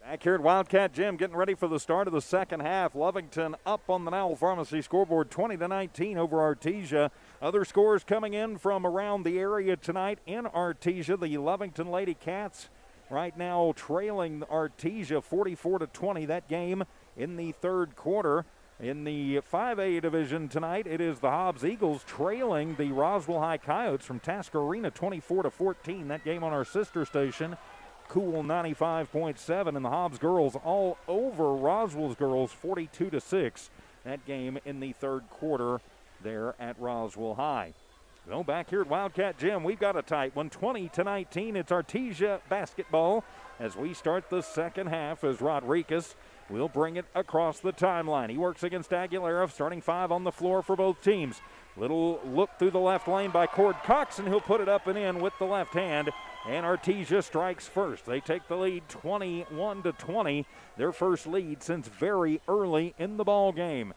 Back here at Wildcat Gym, getting ready for the start of the second half. Lovington up on the Nowell Pharmacy scoreboard, 20-19 over Artesia. Other scores coming in from around the area tonight in Artesia. The Lovington Lady Cats right now trailing Artesia 44-20. That game in the third quarter. In the 5A division tonight, it is the Hobbs Eagles trailing the Roswell High Coyotes from Tasker Arena 24-14. That game on our sister station, Cool 95.7, and the Hobbs girls all over Roswell's girls 42-6. That game in the third quarter there at Roswell High. So back here at Wildcat Gym, we've got a tight one, 20-19. It's Artesia basketball as we start the second half as Rodriguez will bring it across the timeline. He works against Aguilera, starting 5 on the floor for both teams. Little look through the left lane by Cord Cox, and he'll put it up and in with the left hand. And Artesia strikes first. They take the lead 21-20, their first lead since very early in the ball game.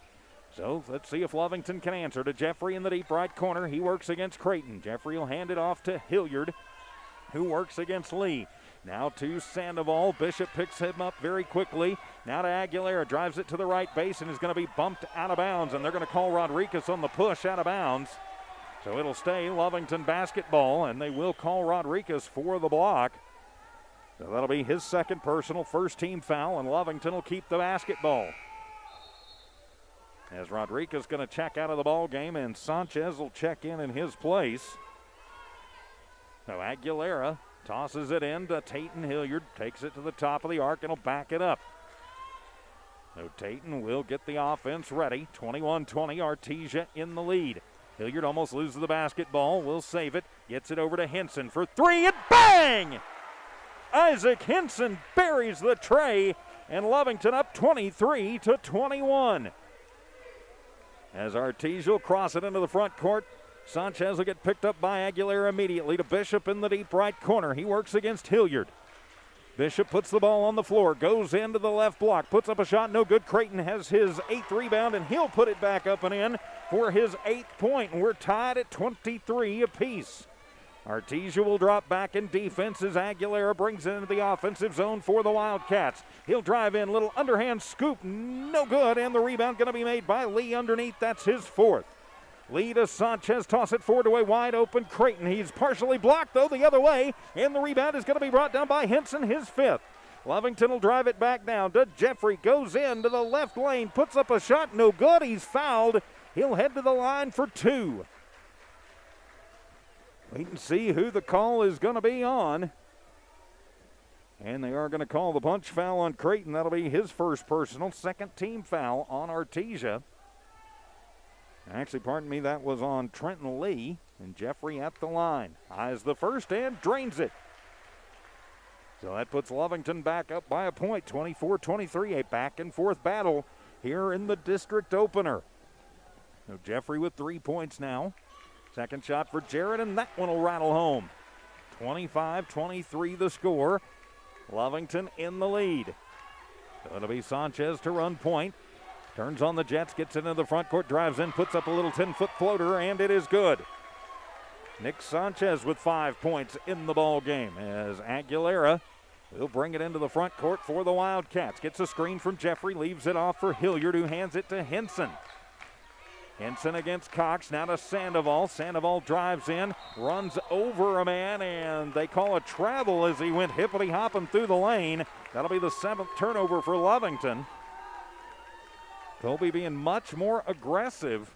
So let's see if Lovington can answer to Jeffrey in the deep right corner. He works against Creighton. Jeffrey will hand it off to Hilliard, who works against Lee. Now to Sandoval. Bishop picks him up very quickly. Now to Aguilera. Drives it to the right base and is going to be bumped out of bounds. And they're going to call Rodriguez on the push out of bounds. So it'll stay Lovington basketball, and they will call Rodriguez for the block. So that'll be his second personal, first team foul, and Lovington will keep the basketball. As Rodriguez going to check out of the ball game, and Sanchez will check in his place. So Aguilera tosses it in to Tayton Hilliard, takes it to the top of the arc, and will back it up. So Tayton will get the offense ready. 21-20, Artesia in the lead. Hilliard almost loses the basketball, will save it, gets it over to Henson for three, and bang! Isaac Henson buries the tray, and Lovington up 23-21. As Artesia will cross it into the front court, Sanchez will get picked up by Aguilera immediately to Bishop in the deep right corner. He works against Hilliard. Bishop puts the ball on the floor, goes into the left block, puts up a shot, no good. Creighton has his 8th rebound, and he'll put it back up and in for his 8th point, and we're tied at 23 apiece. Artesia will drop back in defense as Aguilera brings it into the offensive zone for the Wildcats. He'll drive in, little underhand scoop, no good, and the rebound going to be made by Lee underneath. That's his fourth. Lee to Sanchez, toss it forward to a wide open Creighton. He's partially blocked, though, the other way, and the rebound is going to be brought down by Henson, his fifth. Lovington will drive it back down to Jeffrey, goes into the left lane, puts up a shot, no good, he's fouled. He'll head to the line for two. Wait and see who the call is going to be on. And they are going to call the punch foul on Creighton. That'll be his first personal, second team foul on Artesia. Actually, pardon me, that was on Trenton Lee. And Jeffrey at the line. Eyes the first and drains it. So that puts Lovington back up by a point, 24-23, a back and forth battle here in the district opener. So Jeffrey with 3 points now. Second shot for Jared, and that one will rattle home. 25-23 the score. Lovington in the lead. So it'll be Sanchez to run point. Turns on the Jets, gets into the front court, drives in, puts up a little 10-foot floater, and it is good. Nick Sanchez with 5 points in the ball game as Aguilera will bring it into the front court for the Wildcats. Gets a screen from Jeffrey, leaves it off for Hilliard, who hands it to Henson. Henson against Cox, now to Sandoval. Sandoval drives in, runs over a man, and they call a travel as he went hippity-hopping through the lane. That'll be the 7th turnover for Lovington. Colby being much more aggressive,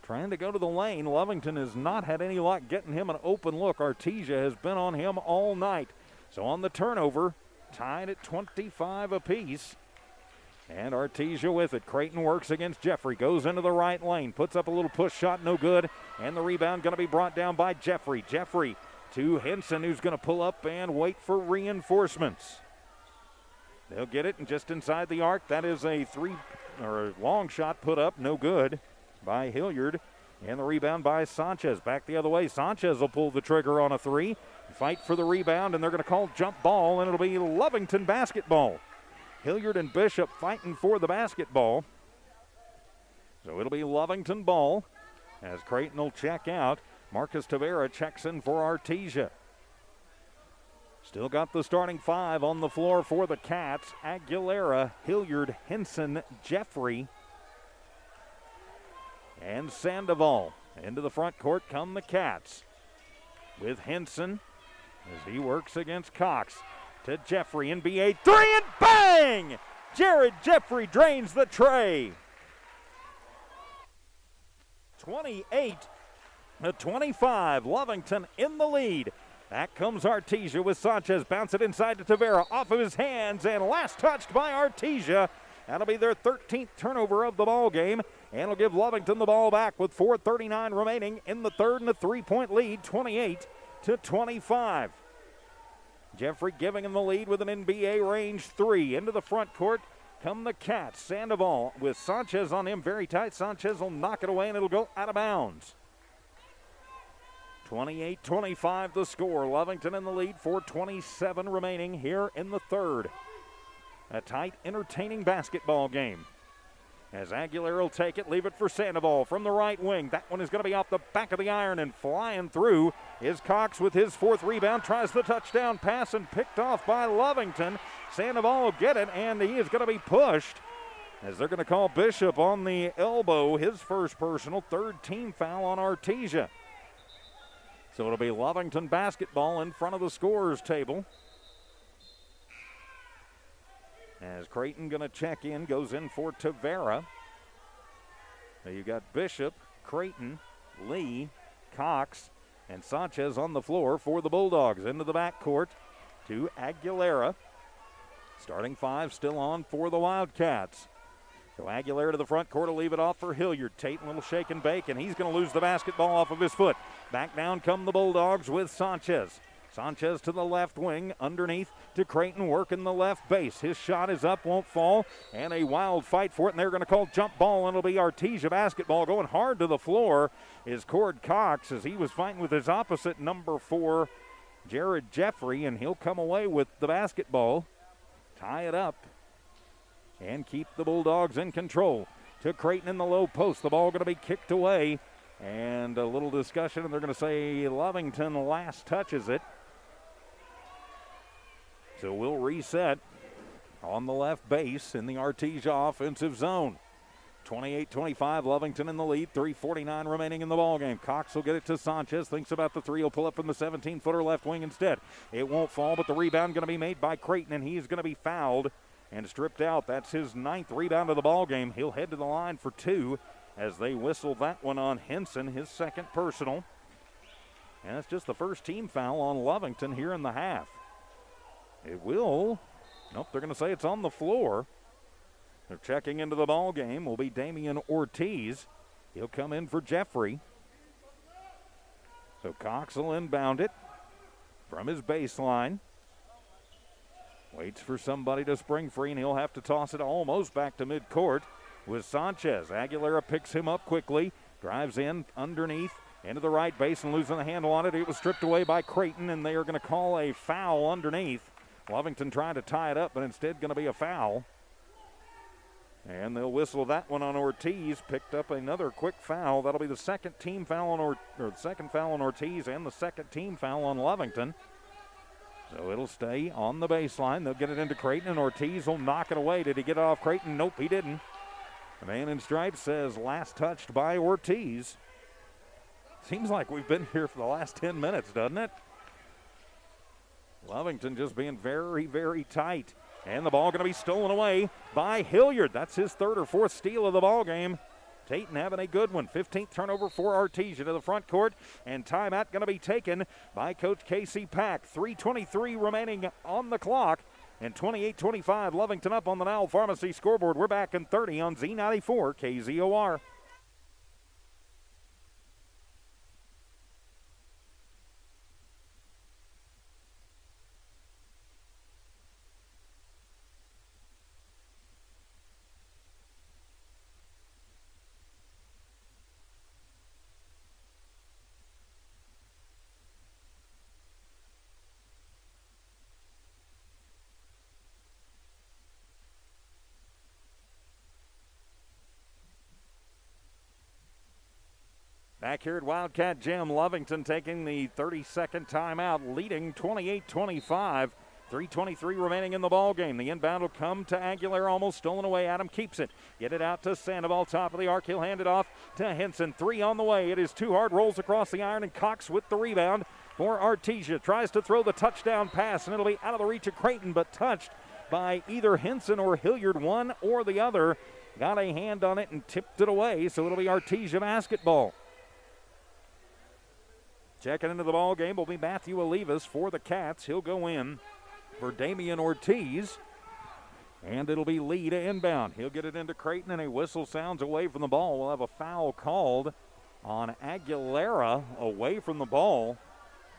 trying to go to the lane. Lovington has not had any luck getting him an open look. Artesia has been on him all night. So on the turnover, tied at 25 apiece. And Artesia with it. Creighton works against Jeffrey. Goes into the right lane. Puts up a little push shot. No good. And the rebound going to be brought down by Jeffrey. Jeffrey to Henson, who's going to pull up and wait for reinforcements. They'll get it and just inside the arc. That is a long shot put up. No good by Hilliard. And the rebound by Sanchez. Back the other way. Sanchez will pull the trigger on a three. Fight for the rebound, and they're going to call jump ball, and it'll be Lovington basketball. Hilliard and Bishop fighting for the basketball. So it'll be Lovington ball as Creighton will check out. Marcus Tavera checks in for Artesia. Still got the starting five on the floor for the Cats. Aguilera, Hilliard, Henson, Jeffrey, and Sandoval. Into the front court come the Cats with Henson as he works against Cox. To Jeffrey, NBA three, and bang! Jared Jeffrey drains the tray. 28-25, Lovington in the lead. Back comes Artesia with Sanchez. Bounce it inside to Tavera, off of his hands, and last touched by Artesia. That'll be their 13th turnover of the ball game, and will give Lovington the ball back with 4:39 remaining in the third and a 3-point lead, 28-25. Jeffrey giving him the lead with an NBA range three. Into the front court come the Cats. Sandoval with Sanchez on him very tight. Sanchez will knock it away and it'll go out of bounds. 28-25 the score. Lovington in the lead, 4:27 remaining here in the third. A tight, entertaining basketball game. As Aguilera will take it, leave it for Sandoval from the right wing. That one is going to be off the back of the iron, and flying through is Cox with his fourth rebound. Tries the touchdown pass and picked off by Lovington. Sandoval will get it, and he is going to be pushed as they're going to call Bishop on the elbow. His first personal, third team foul on Artesia. So it'll be Lovington basketball in front of the scorer's table. As Creighton going to check in, goes in for Tavera. Now you got Bishop, Creighton, Lee, Cox, and Sanchez on the floor for the Bulldogs. Into the backcourt to Aguilera. Starting five still on for the Wildcats. So Aguilera to the front court will leave it off for Hilliard. Tate, a little shake and bake, and he's going to lose the basketball off of his foot. Back down come the Bulldogs with Sanchez. Sanchez to the left wing, underneath to Creighton, working the left base. His shot is up, won't fall, and a wild fight for it, and they're going to call jump ball, and it'll be Artesia basketball. Going hard to the floor is Cord Cox as he was fighting with his opposite, number 4, Jared Jeffrey, and he'll come away with the basketball, tie it up, and keep the Bulldogs in control. To Creighton in the low post. The ball going to be kicked away And a little discussion, and they're going to say Lovington last touches it. So we'll reset on the left base in the Artesia offensive zone. 28-25, Lovington in the lead, 3:49 remaining in the ballgame. Cox will get it to Sanchez, thinks about the three, he'll pull up from the 17-footer left wing instead. It won't fall, but the rebound going to be made by Creighton, and he's going to be fouled and stripped out. That's his 9th rebound of the ballgame. He'll head to the line for 2 as they whistle that one on Henson, his 2nd personal. And it's just the first team foul on Lovington here in the half. It will, nope, they're going to say it's on the floor. They're checking into the ball game will be Damian Ortiz. He'll come in for Jeffrey. So Cox will inbound it from his baseline. Waits for somebody to spring free, and he'll have to toss it almost back to midcourt with Sanchez. Aguilera picks him up quickly, drives in underneath into the right base and losing the handle on it. It was stripped away by Creighton, and they are going to call a foul underneath. Lovington trying to tie it up, but instead going to be a foul. And they'll whistle that one on Ortiz. Picked up another quick foul. That'll be the second team foul on the second foul on Ortiz and the second team foul on Lovington. So it'll stay on the baseline. They'll get it into Creighton, and Ortiz will knock it away. Did he get it off Creighton? Nope, he didn't. The man in stripes says last touched by Ortiz. Seems like we've been here for the last 10 minutes, doesn't it? Lovington just being very, very tight. And the ball going to be stolen away by Hilliard. That's his 3rd or 4th steal of the ball game. Tatum having a good one. 15th turnover for Artesia to the front court. And timeout going to be taken by Coach Casey Pack. 3:23 remaining on the clock. And 28-25, Lovington up on the Now Pharmacy scoreboard. We're back in 30 on Z94 KZOR. Back here at Wildcat Gym, Lovington taking the 32nd timeout, leading 28-25. 3:23 remaining in the ball game. The inbound will come to Aguilera, almost stolen away. Adam keeps it. Get it out to Sandoval, top of the arc. He'll hand it off to Henson. 3 on the way. It is too hard. Rolls across the iron, and Cox with the rebound for Artesia. Tries to throw the touchdown pass, and it'll be out of the reach of Creighton, but touched by either Henson or Hilliard, one or the other. Got a hand on it and tipped it away, so it'll be Artesia basketball. Checking into the ball game will be Matthew Olivas for the Cats. He'll go in for Damian Ortiz. And it'll be Lee to inbound. He'll get it into Creighton, and a whistle sounds away from the ball. We'll have a foul called on Aguilera away from the ball.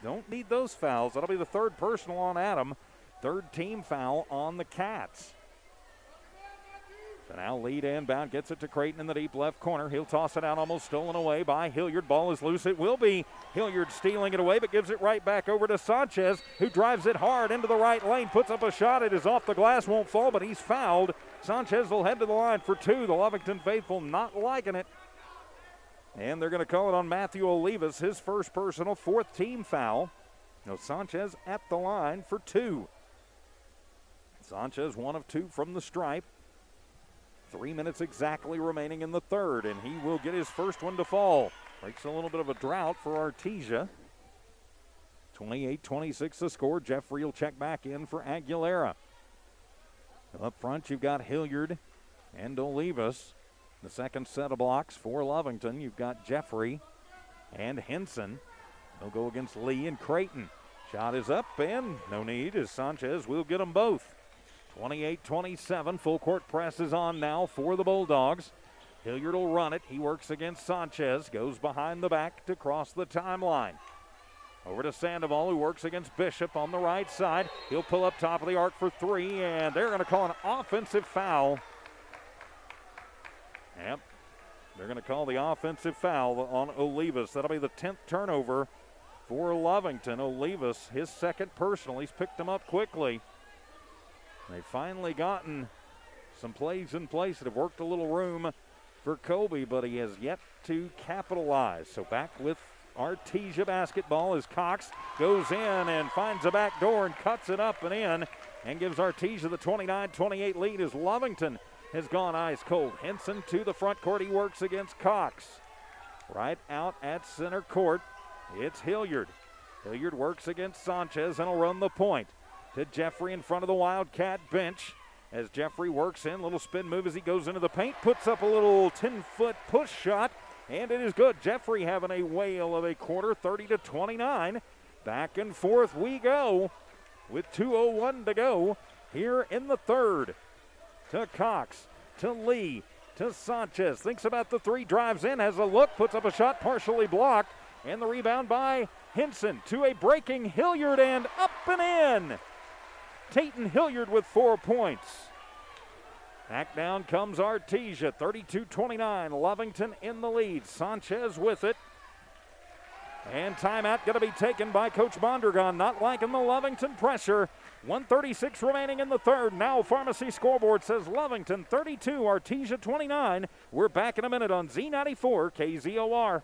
Don't need those fouls. That'll be the 3rd personal on Adam. 3rd team foul on the Cats. So now Lee to inbound, gets it to Creighton in the deep left corner. He'll toss it out, almost stolen away by Hilliard. Ball is loose. It will be Hilliard stealing it away, but gives it right back over to Sanchez, who drives it hard into the right lane, puts up a shot. It is off the glass, won't fall, but he's fouled. Sanchez will head to the line for 2. The Lovington faithful not liking it. And they're going to call it on Matthew Olivas, his 1st personal, 4th team foul. No, Sanchez at the line for 2. Sanchez 1 of 2 from the stripe. 3 minutes exactly remaining in the 3rd, and he will get his 1st one to fall. Breaks a little bit of a drought for Artesia. 28-26 the score. Jeffrey will check back in for Aguilera. Up front, you've got Hilliard and Olivas. The 2nd set of blocks for Lovington. You've got Jeffrey and Henson. They'll go against Lee and Creighton. Shot is up, and no need, as Sanchez will get them both. 28-27, full court press is on now for the Bulldogs. Hilliard will run it. He works against Sanchez, goes behind the back to cross the timeline. Over to Sandoval, who works against Bishop on the right side. He'll pull up top of the arc for 3, and they're going to call an offensive foul. Yep, they're going to call the offensive foul on Olivas. That'll be the 10th turnover for Lovington. Olivas, his 2nd personal. He's picked them up quickly. They've finally gotten some plays in place that have worked a little room for Colby, but he has yet to capitalize. So back with Artesia basketball as Cox goes in and finds a back door and cuts it up and in and gives Artesia the 29-28 lead as Lovington has gone ice cold. Henson to the front court. He works against Cox. Right out at center court, it's Hilliard. Hilliard works against Sanchez and will run the point to Jeffrey in front of the Wildcat bench. As Jeffrey works in, little spin move as he goes into the paint, puts up a little 10-foot push shot, and it is good. Jeffrey having a whale of a quarter, 30-29. Back and forth we go with 2:01 to go here in the third. To Cox, to Lee, to Sanchez. Thinks about the three, drives in, has a look, puts up a shot, partially blocked, and the rebound by Henson to a breaking Hilliard and up and in. Tayton Hilliard with 4 points. Back down comes Artesia, 32-29. Lovington in the lead. Sanchez with it. And timeout going to be taken by Coach Mondragon. Not liking the Lovington pressure. 1:36 remaining in the third. Now Pharmacy scoreboard says Lovington 32, Artesia 29. We're back in a minute on Z94 KZOR.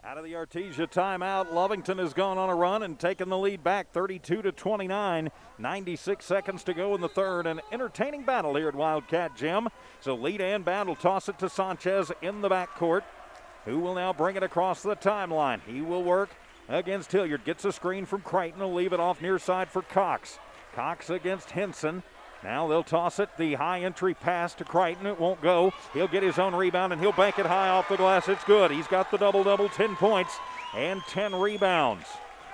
Out of the Artesia timeout, Lovington has gone on a run and taken the lead back 32-29. 96 seconds to go in the third. An entertaining battle here at Wildcat Gym. So lead and bound will toss it to Sanchez in the backcourt, who will now bring it across the timeline. He will work against Hilliard. Gets a screen from Crichton. Will leave it off near side for Cox. Cox against Henson. Now they'll toss it, the high entry pass to Crichton. It won't go. He'll get his own rebound and he'll bank it high off the glass. It's good. He's got the double-double, 10 points and 10 rebounds.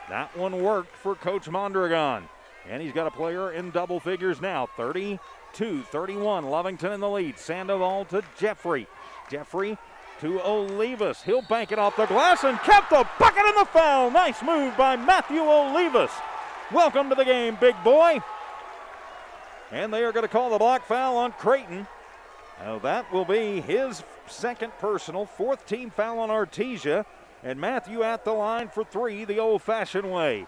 That one worked for Coach Mondragon. And he's got a player in double figures now. 32-31, Lovington in the lead. Sandoval to Jeffrey. Jeffrey to Olivas. He'll bank it off the glass and kept the bucket and the foul. Nice move by Matthew Olivas. Welcome to the game, big boy. And they are going to call the block foul on Creighton. Now that will be his second personal, fourth team foul on Artesia. And Matthew at the line for three the old-fashioned way.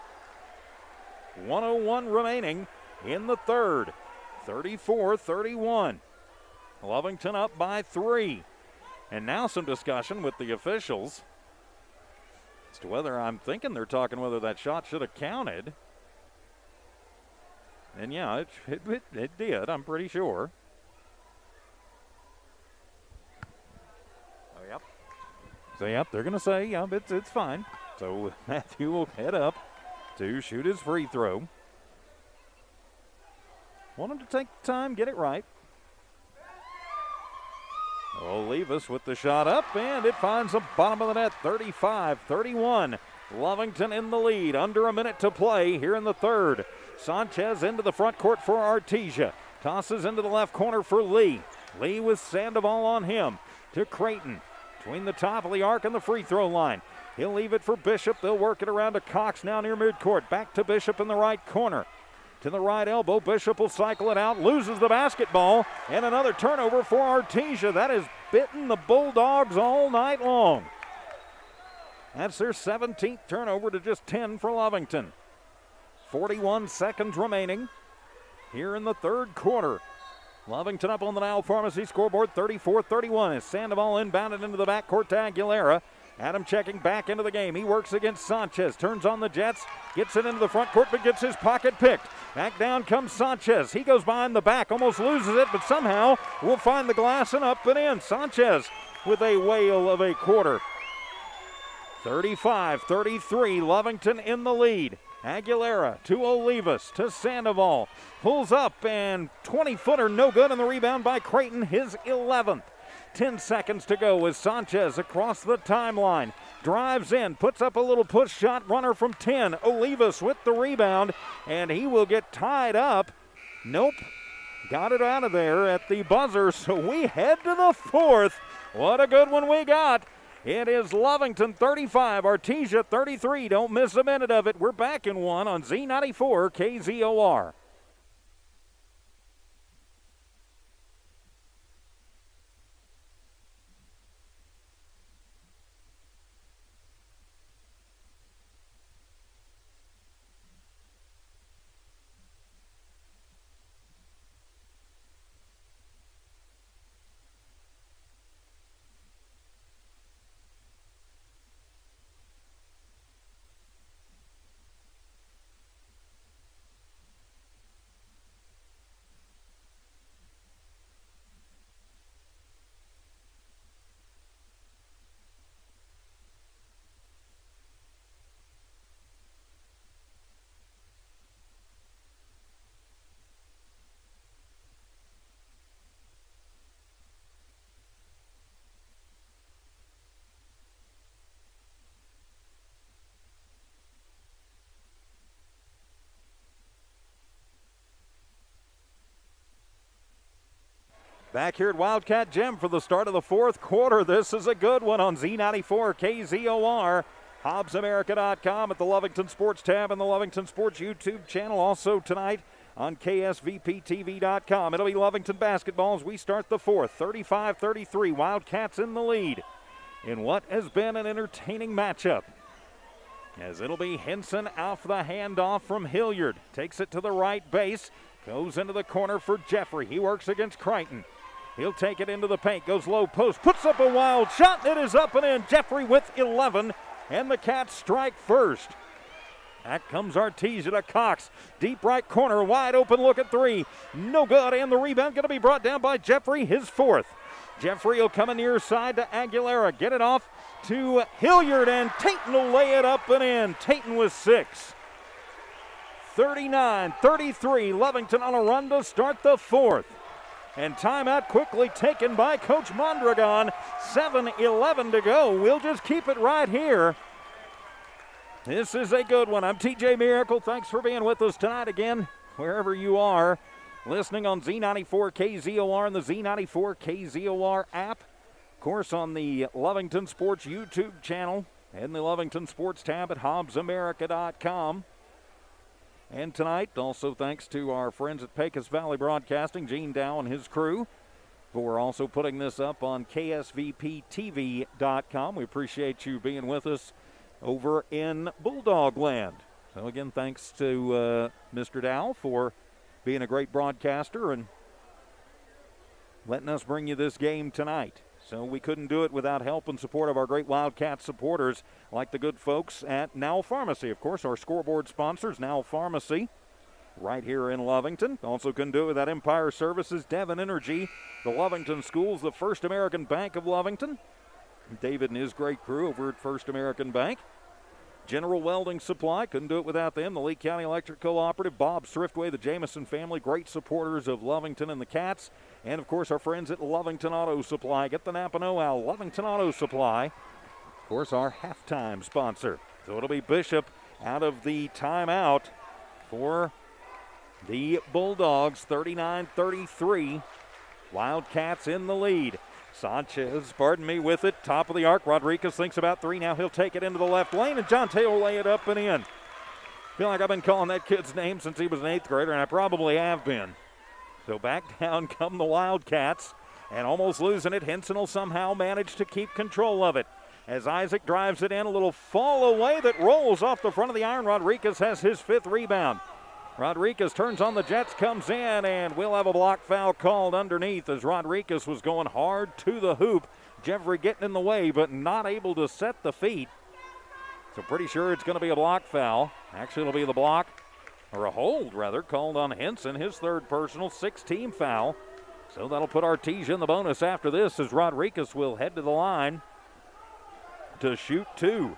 1:01 remaining in the third. 34-31. Lovington up by 3. And now some discussion with the officials as to whether, I'm thinking they're talking whether that shot should have counted. And yeah, it did, I'm pretty sure. Oh, yep. So, yep, they're going to say, yeah, it's fine. So Matthew will head up to shoot his free throw. Want him to take time, get it right. Olivas with the shot up, and it finds the bottom of the net, 35-31. Lovington in the lead, under a minute to play here in the third. Sanchez into the front court for Artesia. Tosses into the left corner for Lee. Lee with Sandoval on him. To Creighton. Between the top of the arc and the free throw line. He'll leave it for Bishop. They'll work it around to Cox now near midcourt. Back to Bishop in the right corner. To the right elbow. Bishop will cycle it out. Loses the basketball. And another turnover for Artesia. That has bitten the Bulldogs all night long. That's their 17th turnover to just 10 for Lovington. 41 seconds remaining here in the third quarter. Lovington up on the Now Pharmacy scoreboard, 34-31 as Sandoval inbounded into the backcourt to Aguilera. Adam checking back into the game. He works against Sanchez. Turns on the Jets. Gets it into the front court, but gets his pocket picked. Back down comes Sanchez. He goes behind the back. Almost loses it, but somehow will find the glass and up and in. Sanchez with a whale of a quarter. 35-33. Lovington in the lead. Aguilera to Olivas to Sandoval. Pulls up and 20-footer no good, and the rebound by Creighton, his 11th. 10 seconds to go as Sanchez across the timeline. Drives in, puts up a little push shot, runner from 10. Olivas with the rebound, and he will get tied up. Nope, got it out of there at the buzzer, so we head to the fourth. What a good one we got. It is Lovington 35, Artesia 33. Don't miss a minute of it. We're back in one on Z94 KZOR. Back here at Wildcat Gym for the start of the fourth quarter. This is a good one on Z94 KZOR. HobbsAmerica.com at the Lovington Sports tab and the Lovington Sports YouTube channel. Also tonight on KSVPTV.com. It'll be Lovington basketball as we start the fourth. 35-33. Wildcats in the lead in what has been an entertaining matchup. As it'll be Henson off the handoff from Hilliard. Takes it to the right base. Goes into the corner for Jeffrey. He works against Creighton. He'll take it into the paint, goes low post, puts up a wild shot. It is up and in. Jeffrey with 11, and the Cats strike first. Back comes Artesia to Cox. Deep right corner, wide open look at three. No good, and the rebound going to be brought down by Jeffrey, his fourth. Jeffrey will come in near side to Aguilera. Get it off to Hilliard, and Tayton will lay it up and in. Tayton with 6. 39-33, Lovington on a run to start the fourth. And timeout quickly taken by Coach Mondragon. 7:11 to go. We'll just keep it right here. This is a good one. I'm TJ Miracle. Thanks for being with us tonight again, wherever you are. Listening on Z94 KZOR and the Z94 KZOR app. Of course, on the Lovington Sports YouTube channel and the Lovington Sports tab at HobbsAmerica.com. And tonight, also thanks to our friends at Pecos Valley Broadcasting, Gene Dow and his crew, for also putting this up on KSVPTV.com. We appreciate you being with us over in Bulldog Land. So again, thanks to Mr. Dow for being a great broadcaster and letting us bring you this game tonight. So we couldn't do it without help and support of our great Wildcat supporters like the good folks at Now Pharmacy. Of course, our scoreboard sponsors, Now Pharmacy, right here in Lovington. Also couldn't do it without Empire Services, Devon Energy, the Lovington Schools, the First American Bank of Lovington. David and his great crew over at First American Bank. General Welding Supply, couldn't do it without them. The Lee County Electric Cooperative, Bob Thriftway, the Jamison family, great supporters of Lovington and the Cats. And, of course, our friends at Lovington Auto Supply. Get the Napa know-how, Lovington Auto Supply. Of course, our halftime sponsor. So it'll be Bishop out of the timeout for the Bulldogs, 39-33. Wildcats in the lead. Sanchez, with it, top of the arc. Rodriguez thinks about three. Now he'll take it into the left lane, and Jonte will lay it up and in. Feel like I've been calling that kid's name since he was an 8th grader, and I probably have been. So back down come the Wildcats, and almost losing it. Henson will somehow manage to keep control of it. As Isaac drives it in, a little fall away that rolls off the front of the iron. Rodriguez has his 5th rebound. Rodriguez turns on the Jets, comes in, and we'll have a block foul called underneath as Rodriguez was going hard to the hoop. Jeffrey getting in the way, but not able to set the feet. So pretty sure it's going to be a block foul. Actually, it'll be the block, or a hold rather, called on Henson, his third personal, 6-team foul. So that'll put Artesia in the bonus after this, as Rodriguez will head to the line to shoot 2.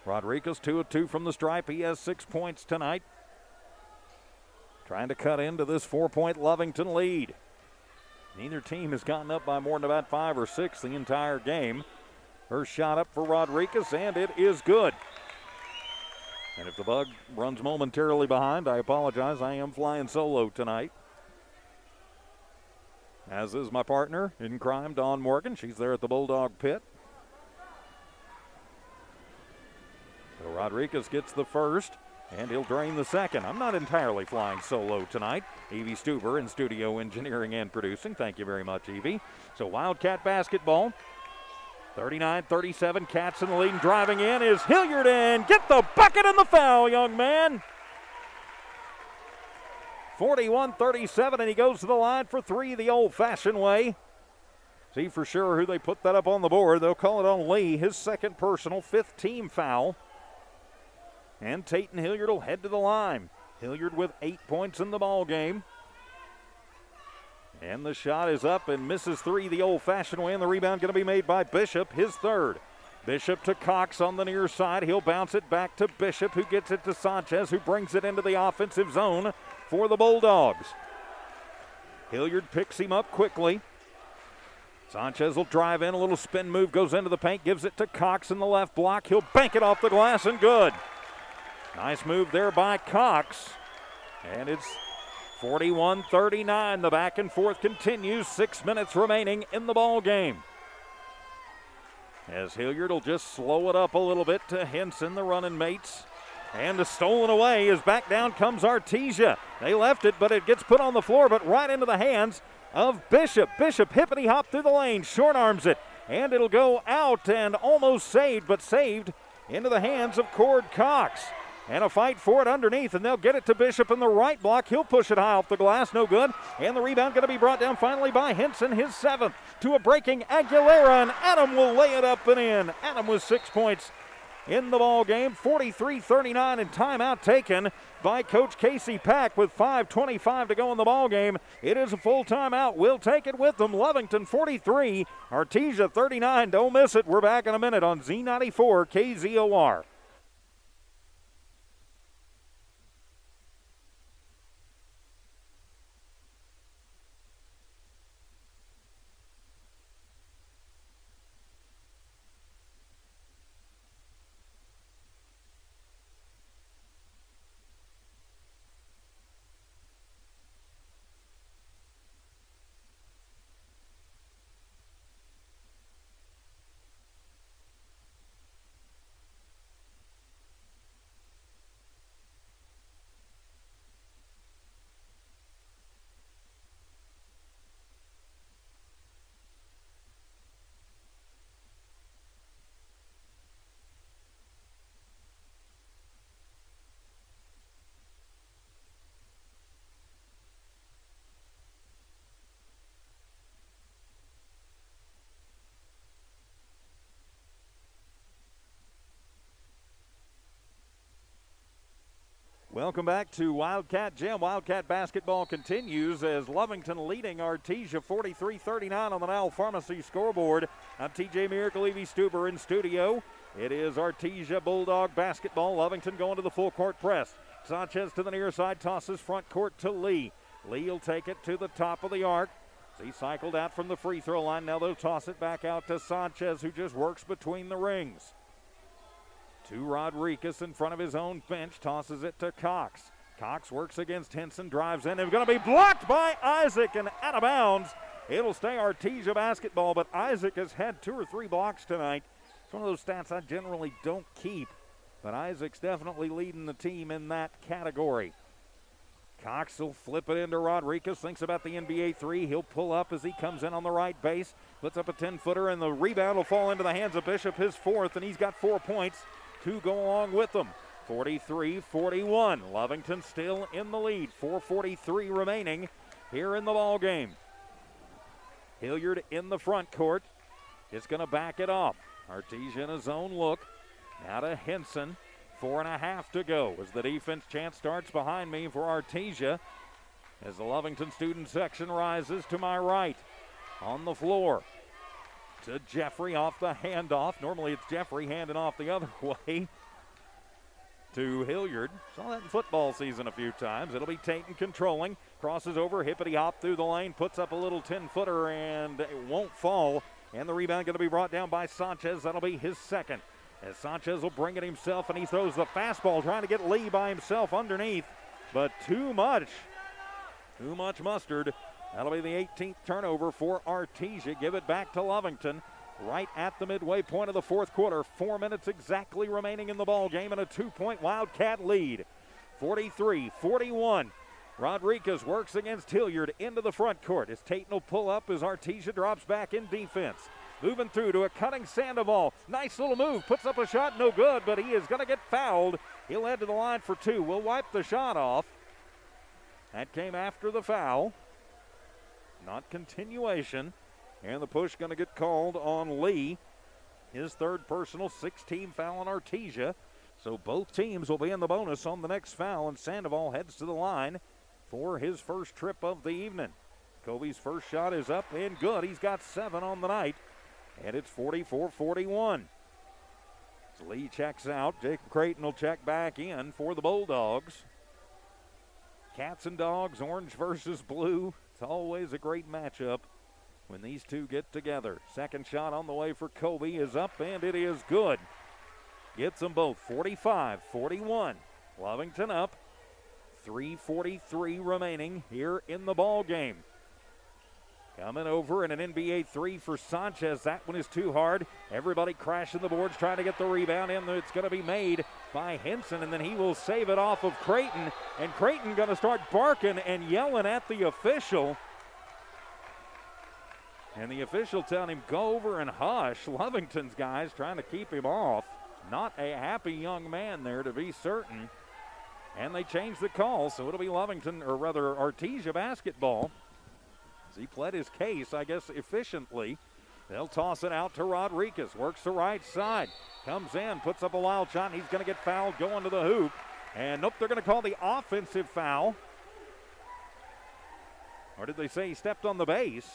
Rodriguez 2 of 2 from the stripe. He has 6 points tonight. Trying to cut into this 4-point Lovington lead. Neither team has gotten up by more than about 5 or 6 the entire game. First shot up for Rodriguez, and it is good. And if the Bug runs momentarily behind, I apologize. I am flying solo tonight. As is my partner in crime, Dawn Morgan. She's there at the Bulldog pit. So Rodriguez gets the first, and he'll drain the second. I'm not entirely flying solo tonight. Evie Stuber in studio engineering and producing. Thank you very much, Evie. So Wildcat basketball. 39-37, Cats in the lead, and driving in is Hilliard, and get the bucket and the foul, young man. 41-37, and he goes to the line for 3 the old-fashioned way. See for sure who they put that up on the board. They'll call it on Lee, his second personal, 5th team foul. And Tate and Hilliard will head to the line. Hilliard with 8 points in the ball game. And the shot is up and misses 3 the old-fashioned way, and the rebound going to be made by Bishop, his third. Bishop to Cox on the near side. He'll bounce it back to Bishop, who gets it to Sanchez, who brings it into the offensive zone for the Bulldogs. Hilliard picks him up quickly. Sanchez will drive in, a little spin move, goes into the paint, gives it to Cox in the left block. He'll bank it off the glass, and good. Nice move there by Cox. And it's 41-39. The back and forth continues. 6 minutes remaining in the ball game. As Hilliard will just slow it up a little bit to Henson, the running mates. And the stolen away is back down comes Artesia. They left it, but it gets put on the floor, but right into the hands of Bishop. Bishop hippity hop through the lane, short arms it, and it'll go out and almost saved, but saved into the hands of Cord Cox. And a fight for it underneath, and they'll get it to Bishop in the right block. He'll push it high off the glass, no good. And the rebound going to be brought down finally by Henson, his 7th, to a breaking Aguilera, and Adam will lay it up and in. Adam with 6 points in the ball game. 43-39, and timeout taken by Coach Casey Pack with 5:25 to go in the ball game. It is a full timeout. We'll take it with them. Lovington 43, Artesia 39. Don't miss it. We're back in a minute on Z94 KZOR. Welcome back to Wildcat Gym. Wildcat basketball continues as Lovington leading Artesia 43-39 on the Now Pharmacy scoreboard. I'm TJ Miracle, Evie Stuber in studio. It is Artesia Bulldog basketball. Lovington going to the full court press. Sanchez to the near side, tosses front court to Lee. Lee will take it to the top of the arc. He cycled out from the free throw line. Now they'll toss it back out to Sanchez, who just works between the rings. To Rodriguez in front of his own bench, tosses it to Cox. Cox works against Henson, drives in, and going to be blocked by Isaac and out of bounds. It'll stay Artesia basketball, but Isaac has had 2 or 3 blocks tonight. It's one of those stats I generally don't keep, but Isaac's definitely leading the team in that category. Cox will flip it into Rodriguez, thinks about the NBA 3. He'll pull up as he comes in on the right base, puts up a 10-footer, and the rebound will fall into the hands of Bishop, his 4th, and he's got 4 points. 2 go along with them. 43-41. Lovington still in the lead. 4:43 remaining here in the ball game. Hilliard in the front court. is going to back it off. Artesia in his own look. Now to Henson. 4.5 to go as the defense chant starts behind me for Artesia. As the Lovington student section rises to my right. On the floor to Jeffrey off the handoff. Normally it's Jeffrey handing off the other way to Hilliard. Saw that in football season a few times. It'll be Tatum controlling. Crosses over, hippity hop through the lane, puts up a little 10-footer and it won't fall. And the rebound going to be brought down by Sanchez. That'll be his second. As Sanchez will bring it himself and he throws the fastball trying to get Lee by himself underneath. But too much mustard. That'll be the 18th turnover for Artesia. Give it back to Lovington right at the midway point of the fourth quarter. 4 minutes exactly remaining in the ball game and a 2-point Wildcat lead. 43-41. Rodriguez works against Hilliard into the front court as Tatum will pull up as Artesia drops back in defense. Moving through to a cutting Sandoval. Nice little move. Puts up a shot. No good, but he is going to get fouled. He'll head to the line for two. We'll wipe the shot off. That came after the foul. Not continuation. And the push going to get called on Lee. His third personal, 6-team foul on Artesia. So both teams will be in the bonus on the next foul, and Sandoval heads to the line for his first trip of the evening. Kobe's first shot is up and good. He's got 7 on the night. And it's 44-41. As Lee checks out, Jacob Creighton will check back in for the Bulldogs. Cats and dogs, orange versus blue. It's always a great matchup when these two get together. Second shot on the way for Kobe is up, and it is good. Gets them both, 45-41. Lovington up, 3:43 remaining here in the ball game. Coming over in an NBA three for Sanchez. That one is too hard. Everybody crashing the boards trying to get the rebound in. It's going to be made by Henson, and then he will save it off of Creighton. And Creighton going to start barking and yelling at the official. And the official telling him, go over and hush. Lovington's guys trying to keep him off. Not a happy young man there, to be certain. And they changed the call, so it'll be Lovington, or rather Artesia basketball. He pled his case, I guess, efficiently. They'll toss it out to Rodriguez. Works the right side. Comes in, puts up a wild shot, and he's going to get fouled going to the hoop. And nope, they're going to call the offensive foul. Or did they say he stepped on the base?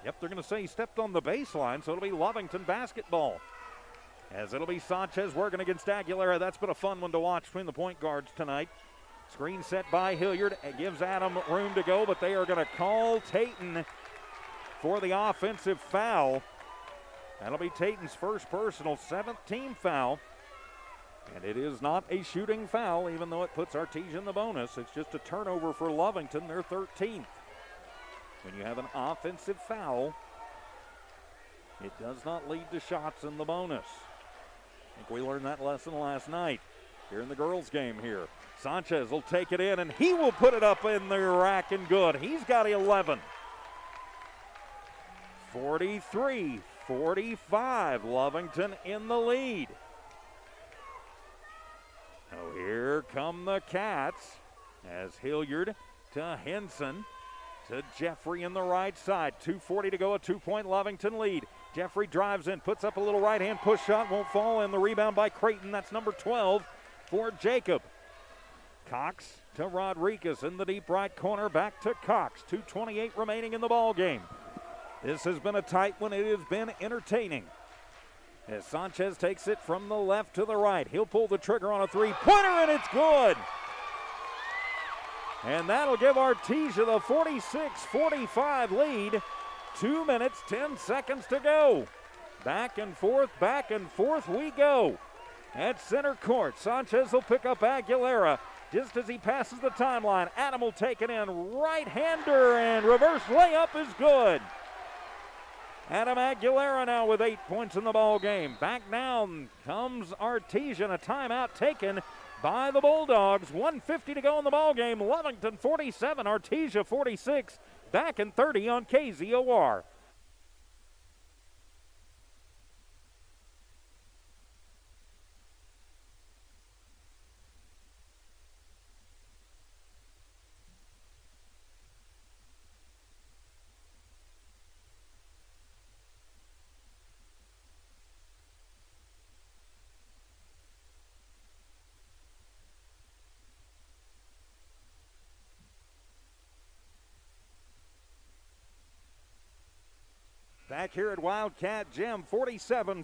Yep, they're going to say he stepped on the baseline, so it'll be Lovington basketball. As it'll be Sanchez working against Aguilera. That's been a fun one to watch between the point guards tonight. Screen set by Hilliard. It gives Adam room to go, but they are going to call Tatum for the offensive foul. That'll be Tatum's first personal, 7th team foul. And it is not a shooting foul, even though it puts Artesia in the bonus. It's just a turnover for Lovington, their 13th. When you have an offensive foul, it does not lead to shots in the bonus. I think we learned that lesson last night here in the girls' game here. Sanchez will take it in, and he will put it up in the rack and good. He's got 11. 43-45, Lovington in the lead. Oh, here come the Cats as Hilliard to Henson to Jeffrey in the right side. 2:40 to go, a 2-point Lovington lead. Jeffrey drives in, puts up a little right-hand push shot, won't fall, and the rebound by Creighton. That's number 12 for Jacob. Cox to Rodriguez in the deep right corner, back to Cox. 2:28 remaining in the ball game. This has been a tight one. It has been entertaining. As Sanchez takes it from the left to the right, he'll pull the trigger on a three-pointer, and it's good. And that'll give Artesia the 46-45 lead. 2 minutes, 10 seconds to go. Back and forth we go. At center court, Sanchez will pick up Aguilera. Just as he passes the timeline, Adam will take it in. Right-hander and reverse layup is good. Adam Aguilera now with 8 points in the ball game. Back down comes Artesia, and a timeout taken by the Bulldogs. 1:50 to go in the ball game. Lovington 47, Artesia 46. Back in 30 on KZOR. Back here at Wildcat Gym, 47-46,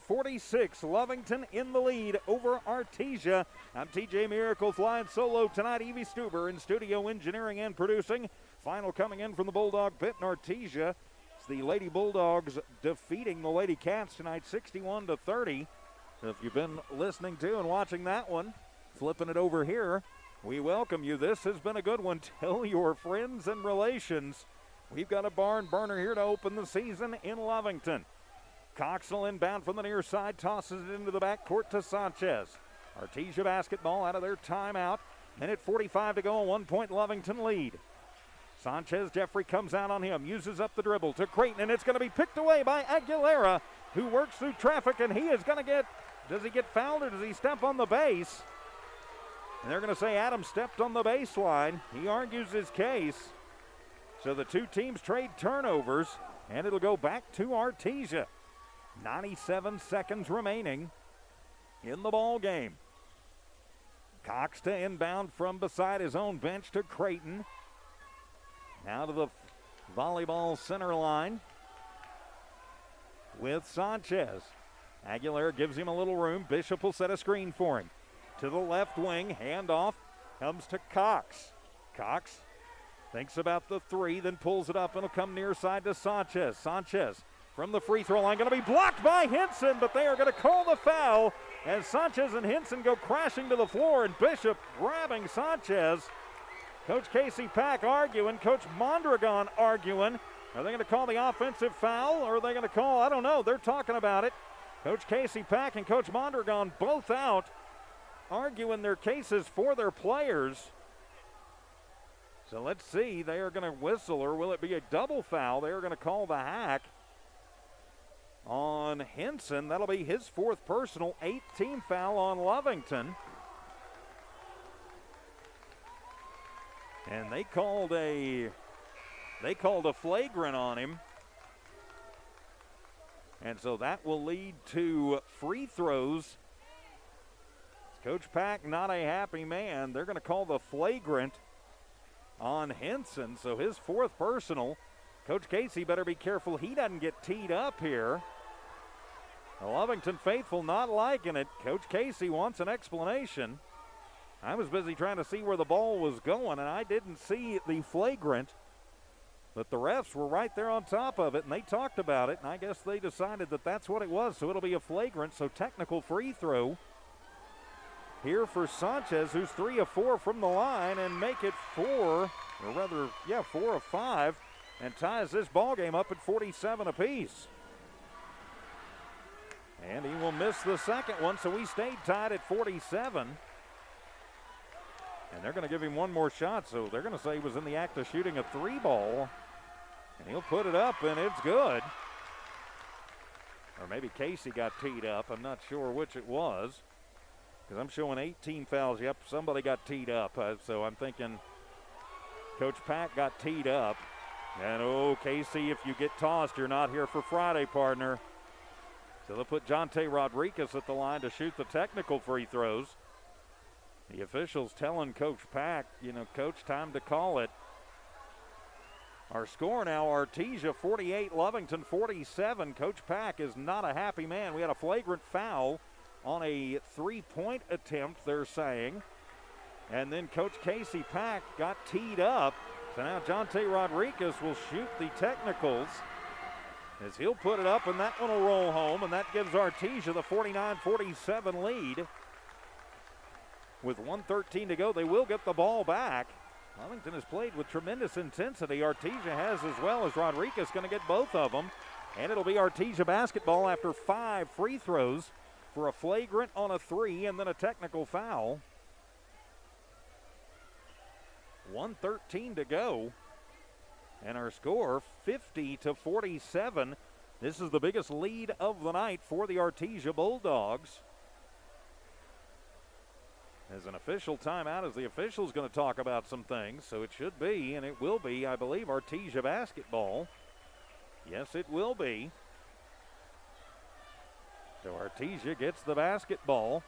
Lovington in the lead over Artesia. I'm TJ Miracle flying solo tonight. Evie Stuber in studio engineering and producing. Final coming in from the Bulldog Pit in Artesia. It's the Lady Bulldogs defeating the Lady Cats tonight, 61-30. So if you've been listening to and watching that one, flipping it over here, we welcome you. This has been a good one. Tell your friends and relations. We've got a barn burner here to open the season in Lovington. Coxnell inbound from the near side, tosses it into the backcourt to Sanchez. Artesia basketball out of their timeout. Minute 45 to go, a 1-point Lovington lead. Sanchez, Jeffrey comes out on him, uses up the dribble to Creighton, and it's going to be picked away by Aguilera, who works through traffic, and he is going to get, does he get fouled or does he step on the base? And they're going to say Adam stepped on the baseline. He argues his case. So the two teams trade turnovers, and it'll go back to Artesia. 97 seconds remaining in the ball game. Cox to inbound from beside his own bench to Creighton. Now to the volleyball center line with Sanchez. Aguilera gives him a little room. Bishop will set a screen for him. To the left wing, handoff comes to Cox. Cox thinks about the three, then pulls it up, and it'll come near side to Sanchez. Sanchez from the free throw line, going to be blocked by Henson, but they are going to call the foul as Sanchez and Henson go crashing to the floor, and Bishop grabbing Sanchez. Coach Casey Pack arguing, Coach Mondragon arguing. Are they going to call the offensive foul, or are they going to call, I don't know, they're talking about it. Coach Casey Pack and Coach Mondragon both out, arguing their cases for their players. So let's see, they are going to whistle, or will it be a double foul? They are going to call the hack on Henson. That'll be his fourth personal, 8th team foul on Lovington. And they called a flagrant on him. And so that will lead to free throws. Coach Pack, not a happy man. They're going to call the flagrant on Henson, so his fourth personal. Coach Casey better be careful he doesn't get teed up here. The Lovington faithful not liking it. Coach Casey wants an explanation. I was busy trying to see where the ball was going, and I didn't see the flagrant, but the refs were right there on top of it, and they talked about it, and I guess they decided that that's what it was, so it'll be a flagrant, so technical free throw here for Sanchez, who's 3 of 4 from the line, and make it 4 of 5, and ties this ball game up at 47 apiece. And he will miss the second one, so we stayed tied at 47. And they're going to give him one more shot, so they're going to say he was in the act of shooting a 3-ball, and he'll put it up, and it's good. Or maybe Casey got teed up. I'm not sure which it was, because I'm showing 18 fouls. Yep, somebody got teed up. So I'm thinking Coach Pack got teed up. And, oh, Casey, if you get tossed, you're not here for Friday, partner. So they'll put Jonte Rodriguez at the line to shoot the technical free throws. The officials telling Coach Pack, Coach, time to call it. Our score now, Artesia 48, Lovington 47. Coach Pack is not a happy man. We had a flagrant foul on a 3-point attempt, they're saying. And then Coach Casey Pack got teed up. So now Jonte Rodriguez will shoot the technicals as he'll put it up, and that one will roll home, and that gives Artesia the 49-47 lead. With 1:13 to go, they will get the ball back. Lovington has played with tremendous intensity. Artesia has as well, as Rodriguez going to get both of them. And it'll be Artesia basketball after 5 free throws for a flagrant on a 3 and then a technical foul. 1:13 to go. And our score, 50-47. This is the biggest lead of the night for the Artesia Bulldogs. As an official timeout, as the official's going to talk about some things, so it should be, and it will be, I believe, Artesia basketball. Yes, it will be. So Artesia gets the basketball.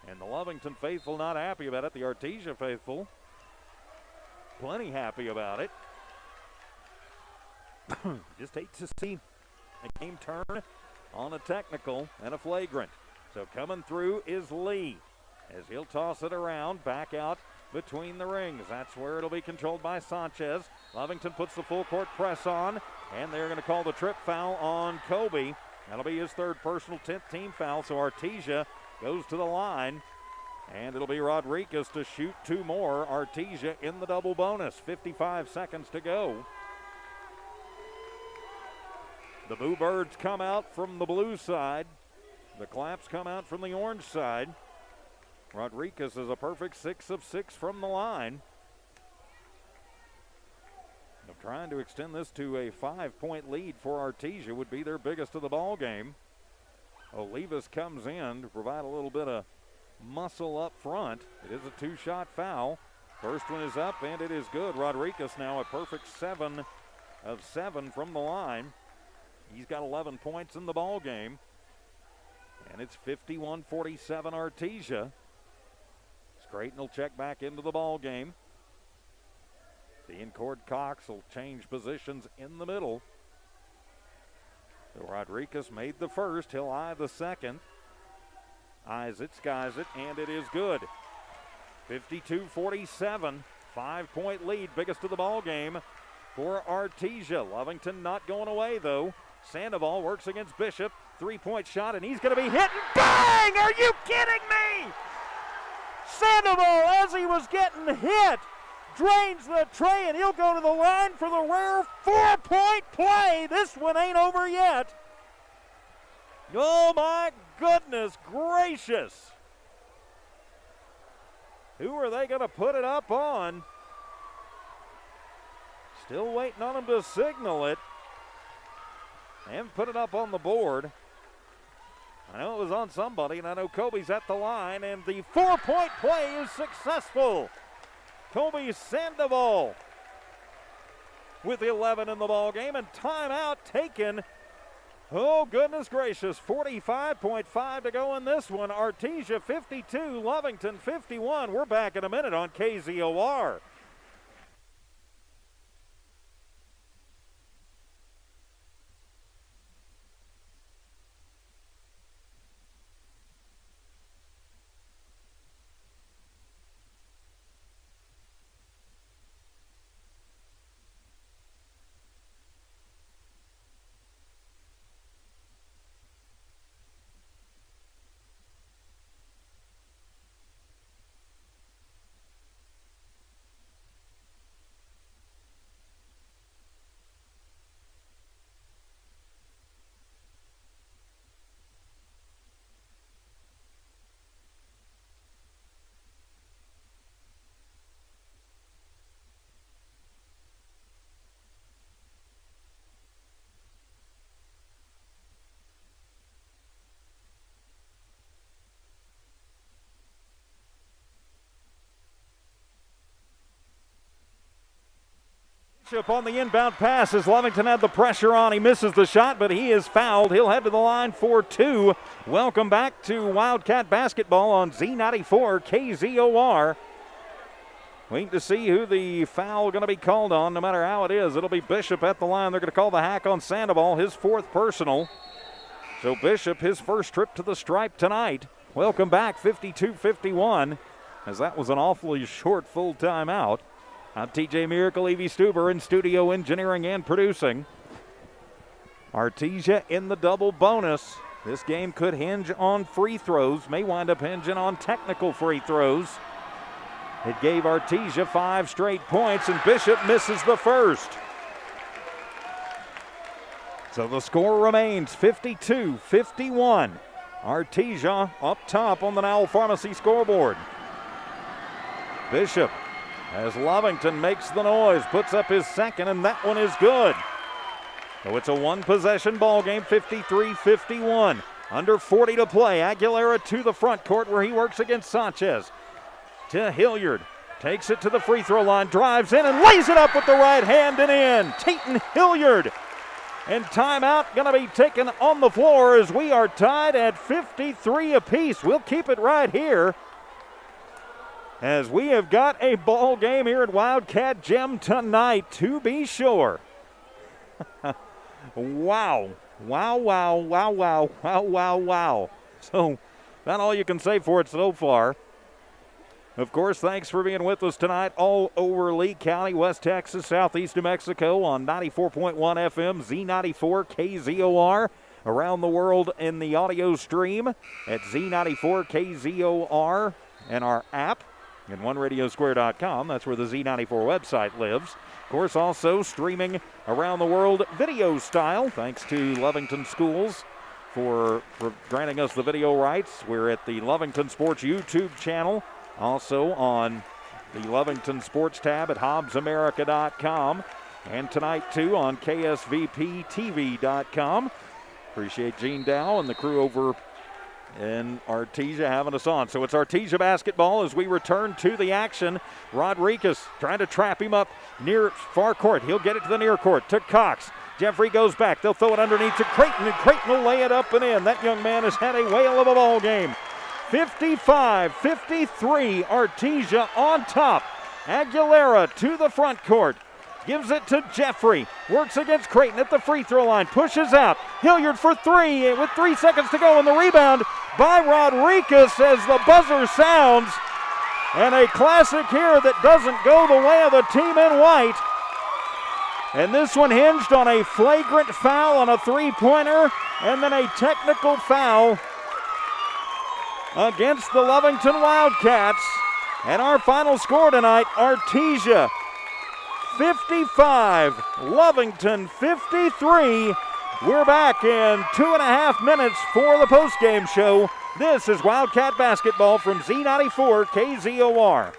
And the Lovington faithful not happy about it. The Artesia faithful plenty happy about it. Just hate to see a game turn on a technical and a flagrant. So coming through is Lee as he'll toss it around, back out between the rings. That's where it'll be controlled by Sanchez. Lovington puts the full court press on, and they're going to call the trip foul on Kobe. That'll be his third personal, 10th team foul. So Artesia goes to the line, and it'll be Rodriguez to shoot two more. Artesia in the double bonus. 55 seconds to go. The Boo Birds come out from the blue side. The Claps come out from the orange side. Rodriguez is a perfect 6 of 6 from the line. They're trying to extend this to a 5-point lead for Artesia, would be their biggest of the ball game. Olivas comes in to provide a little bit of muscle up front. It is a two-shot foul. First one is up, and it is good. Rodriguez now a perfect 7 of 7 from the line. He's got 11 points in the ball game, and it's 51-47 Artesia. Creighton will check back into the ball game. Dean Cord-Cox will change positions in the middle. So Rodriguez made the first. He'll eye the second. Eyes it, skies it, and it is good. 52-47, 5-point lead, biggest of the ball game for Artesia. Lovington not going away, though. Sandoval works against Bishop. Three-point shot, and he's going to be hit. And bang! Are you kidding me? Sandoval, as he was getting hit, drains the tray, and he'll go to the line for the rare 4-point play. This one ain't over yet. Oh, my goodness gracious. Who are they going to put it up on? Still waiting on him to signal it. They haven't put it up on the board. I know it was on somebody, and I know Kobe's at the line, and the 4-point play is successful. Kobe Sandoval with 11 in the ball game, and timeout taken. Oh, goodness gracious, 45.5 to go in this one. Artesia 52, Lovington 51. We're back in a minute on KZOR. Bishop on the inbound pass as Lovington had the pressure on. He misses the shot, but he is fouled. He'll head to the line for two. Welcome back to Wildcat Basketball on Z94 KZOR. Waiting to see who the foul going to be called on. No matter how it is, it'll be Bishop at the line. They're going to call the hack on Sandoval, his fourth personal. So Bishop, his first trip to the stripe tonight. Welcome back, 52-51, as that was an awfully short full timeout. I'm TJ Miracle, Evie Stuber in studio engineering and producing. Artesia in the double bonus. This game could hinge on free throws, may wind up hinging on technical free throws. It gave Artesia 5 straight points, and Bishop misses the first. So the score remains 52-51. Artesia up top on the Nowell Pharmacy scoreboard. Bishop, as Lovington makes the noise, puts up his second, and that one is good. So it's a one-possession ball game, 53-51. Under 40 to play. Aguilera to the front court where he works against Sanchez. To Hilliard. Takes it to the free throw line, drives in and lays it up with the right hand and in. Taton Hilliard. And timeout going to be taken on the floor as we are tied at 53 apiece. We'll keep it right here, as we have got a ball game here at Wildcat Gym tonight, to be sure. Wow. Wow, wow, wow, wow, wow, wow, wow. So, not all you can say for it so far. Of course, thanks for being with us tonight all over Lee County, West Texas, Southeast New Mexico on 94.1 FM, Z94 KZOR. Around the world in the audio stream at Z94 KZOR and our app and OneRadiosquare.com. That's where the Z94 website lives. Of course, also streaming around the world video style, thanks to Lovington Schools for granting us the video rights. We're at the Lovington Sports YouTube channel. Also on the Lovington Sports tab at HobbsAmerica.com. And tonight, too, on KSVPTV.com. Appreciate Gene Dow and the crew over in Artesia having us on. So it's Artesia basketball as we return to the action. Rodriguez trying to trap him up near far court. He'll get it to the near court to Cox. Jeffrey goes back. They'll throw it underneath to Creighton, and Creighton will lay it up and in. That young man has had a whale of a ball game. 55-53, Artesia on top. Aguilera to the front court. Gives it to Jeffrey. Works against Creighton at the free throw line. Pushes out. Hilliard for three with 3 seconds to go. And the rebound by Rodriguez as the buzzer sounds. And a classic here that doesn't go the way of the team in white. And this one hinged on a flagrant foul on a three-pointer. And then a technical foul against the Lovington Wildcats. And our final score tonight, Artesia 55, Lovington 53. We're back in 2.5 minutes for the postgame show. This is Wildcat basketball from Z94 KZOR.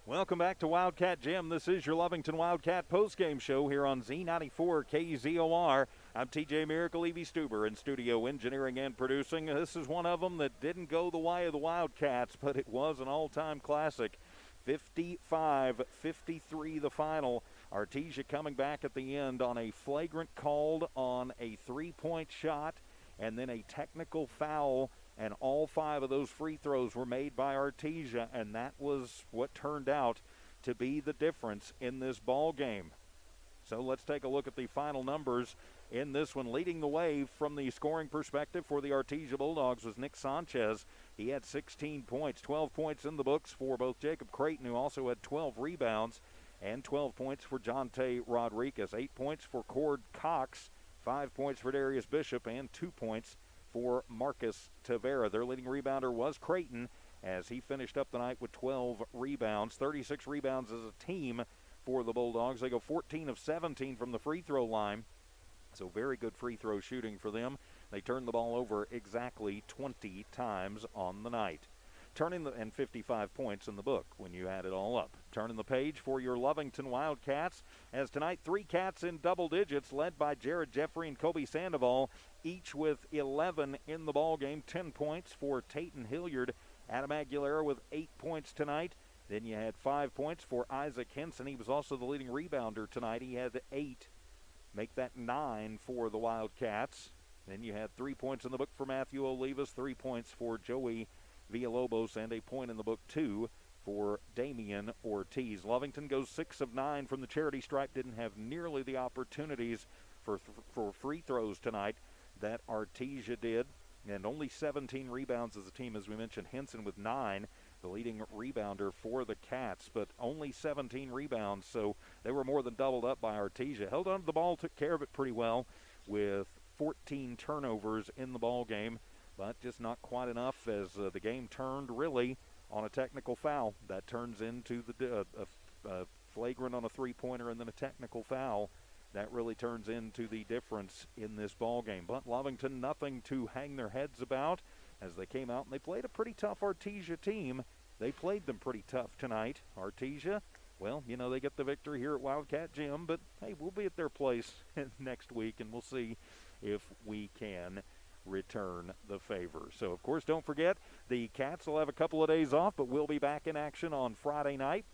Welcome back to Wildcat Gym. This is your Lovington Wildcat postgame show here on Z94 KZOR. I'm TJ Miracle, Evie Stuber in studio engineering and producing. This is one of them that didn't go the way of the Wildcats, but it was an all-time classic. 55-53 the final. Artesia coming back at the end on a flagrant called on a three-point shot and then a technical foul. And all 5 of those free throws were made by Artesia, and that was what turned out to be the difference in this ball game. So let's take a look at the final numbers in this one. Leading the way from the scoring perspective for the Artesia Bulldogs was Nick Sanchez. He had 16 points, 12 points in the books for both Jacob Creighton, who also had 12 rebounds, and 12 points for Jonte Rodriguez. 8 points for Cord Cox, 5 points for Darius Bishop, and 2 points for Marcus Tavera. Their leading rebounder was Creighton, as he finished up the night with 12 rebounds, 36 rebounds as a team for the Bulldogs. They go 14 of 17 from the free throw line, so very good free throw shooting for them. They turned the ball over exactly 20 times on the night. And 55 points in the book when you add it all up. Turning the page for your Lovington Wildcats, as tonight 3 Cats in double digits, led by Jared Jeffrey and Kobe Sandoval, each with 11 in the ball game. 10 points for Tayton Hilliard. Adam Aguilera with 8 points tonight. Then you had 5 points for Isaac Henson. He was also the leading rebounder tonight. He had 8. Make that 9 for the Wildcats. Then you had 3 points in the book for Matthew Olivas, 3 points for Joey Villalobos, and a point in the book, 2 for Damian Ortiz. Lovington goes 6 of 9 from the charity stripe. Didn't have nearly the opportunities for free throws tonight that Artesia did. And only 17 rebounds as a team, as we mentioned. Henson with 9, the leading rebounder for the Cats, but only 17 rebounds, so they were more than doubled up by Artesia. Held on to the ball, took care of it pretty well with 14 turnovers in the ball game, but just not quite enough as the game turned really on a technical foul. That turns into a flagrant on a three-pointer and then a technical foul. That really turns into the difference in this ball game. But Lovington, nothing to hang their heads about as they came out and they played a pretty tough Artesia team. They played them pretty tough tonight. Artesia, well, you know, they get the victory here at Wildcat Gym, but hey, we'll be at their place next week and we'll see if we can return the favor. So, of course, don't forget, the Cats will have a couple of days off, but we'll be back in action on Friday night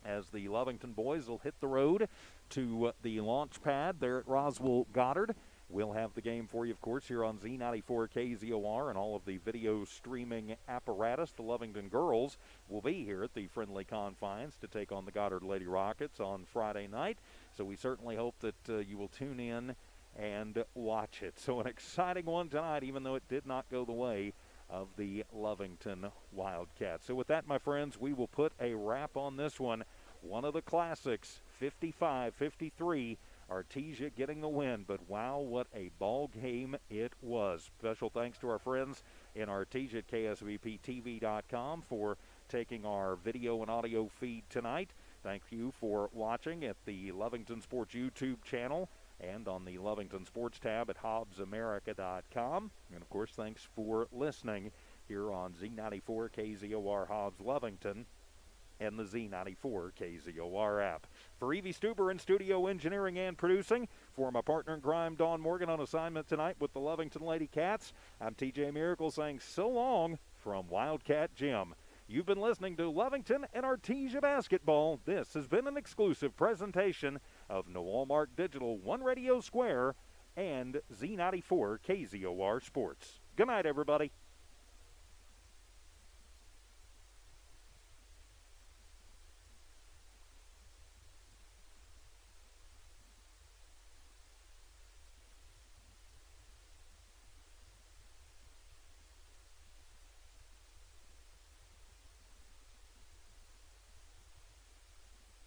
as the Lovington boys will hit the road to the launch pad there at Roswell Goddard. We'll have the game for you, of course, here on Z94 KZOR and all of the video streaming apparatus. The Lovington girls will be here at the friendly confines to take on the Goddard Lady Rockets on Friday night. So we certainly hope that you will tune in and watch it. So an exciting one tonight, even though it did not go the way of the Lovington Wildcats. So with that, my friends, we will put a wrap on this one. One of the classics, 55-53, Artesia getting the win. But wow, what a ball game it was. Special thanks to our friends in Artesia at KSVPTV.com for taking our video and audio feed tonight. Thank you for watching at the Lovington Sports YouTube channel and on the Lovington Sports tab at HobbsAmerica.com. And, of course, thanks for listening here on Z94 KZOR Hobbs Lovington and the Z94 KZOR app. For Evie Stuber in studio engineering and producing, for my partner in crime, Dawn Morgan, on assignment tonight with the Lovington Lady Cats, I'm TJ Miracle saying so long from Wildcat Gym. You've been listening to Lovington and Artesia basketball. This has been an exclusive presentation of Walmart Digital, One Radio Square, and Z94 KZOR Sports. Good night, everybody.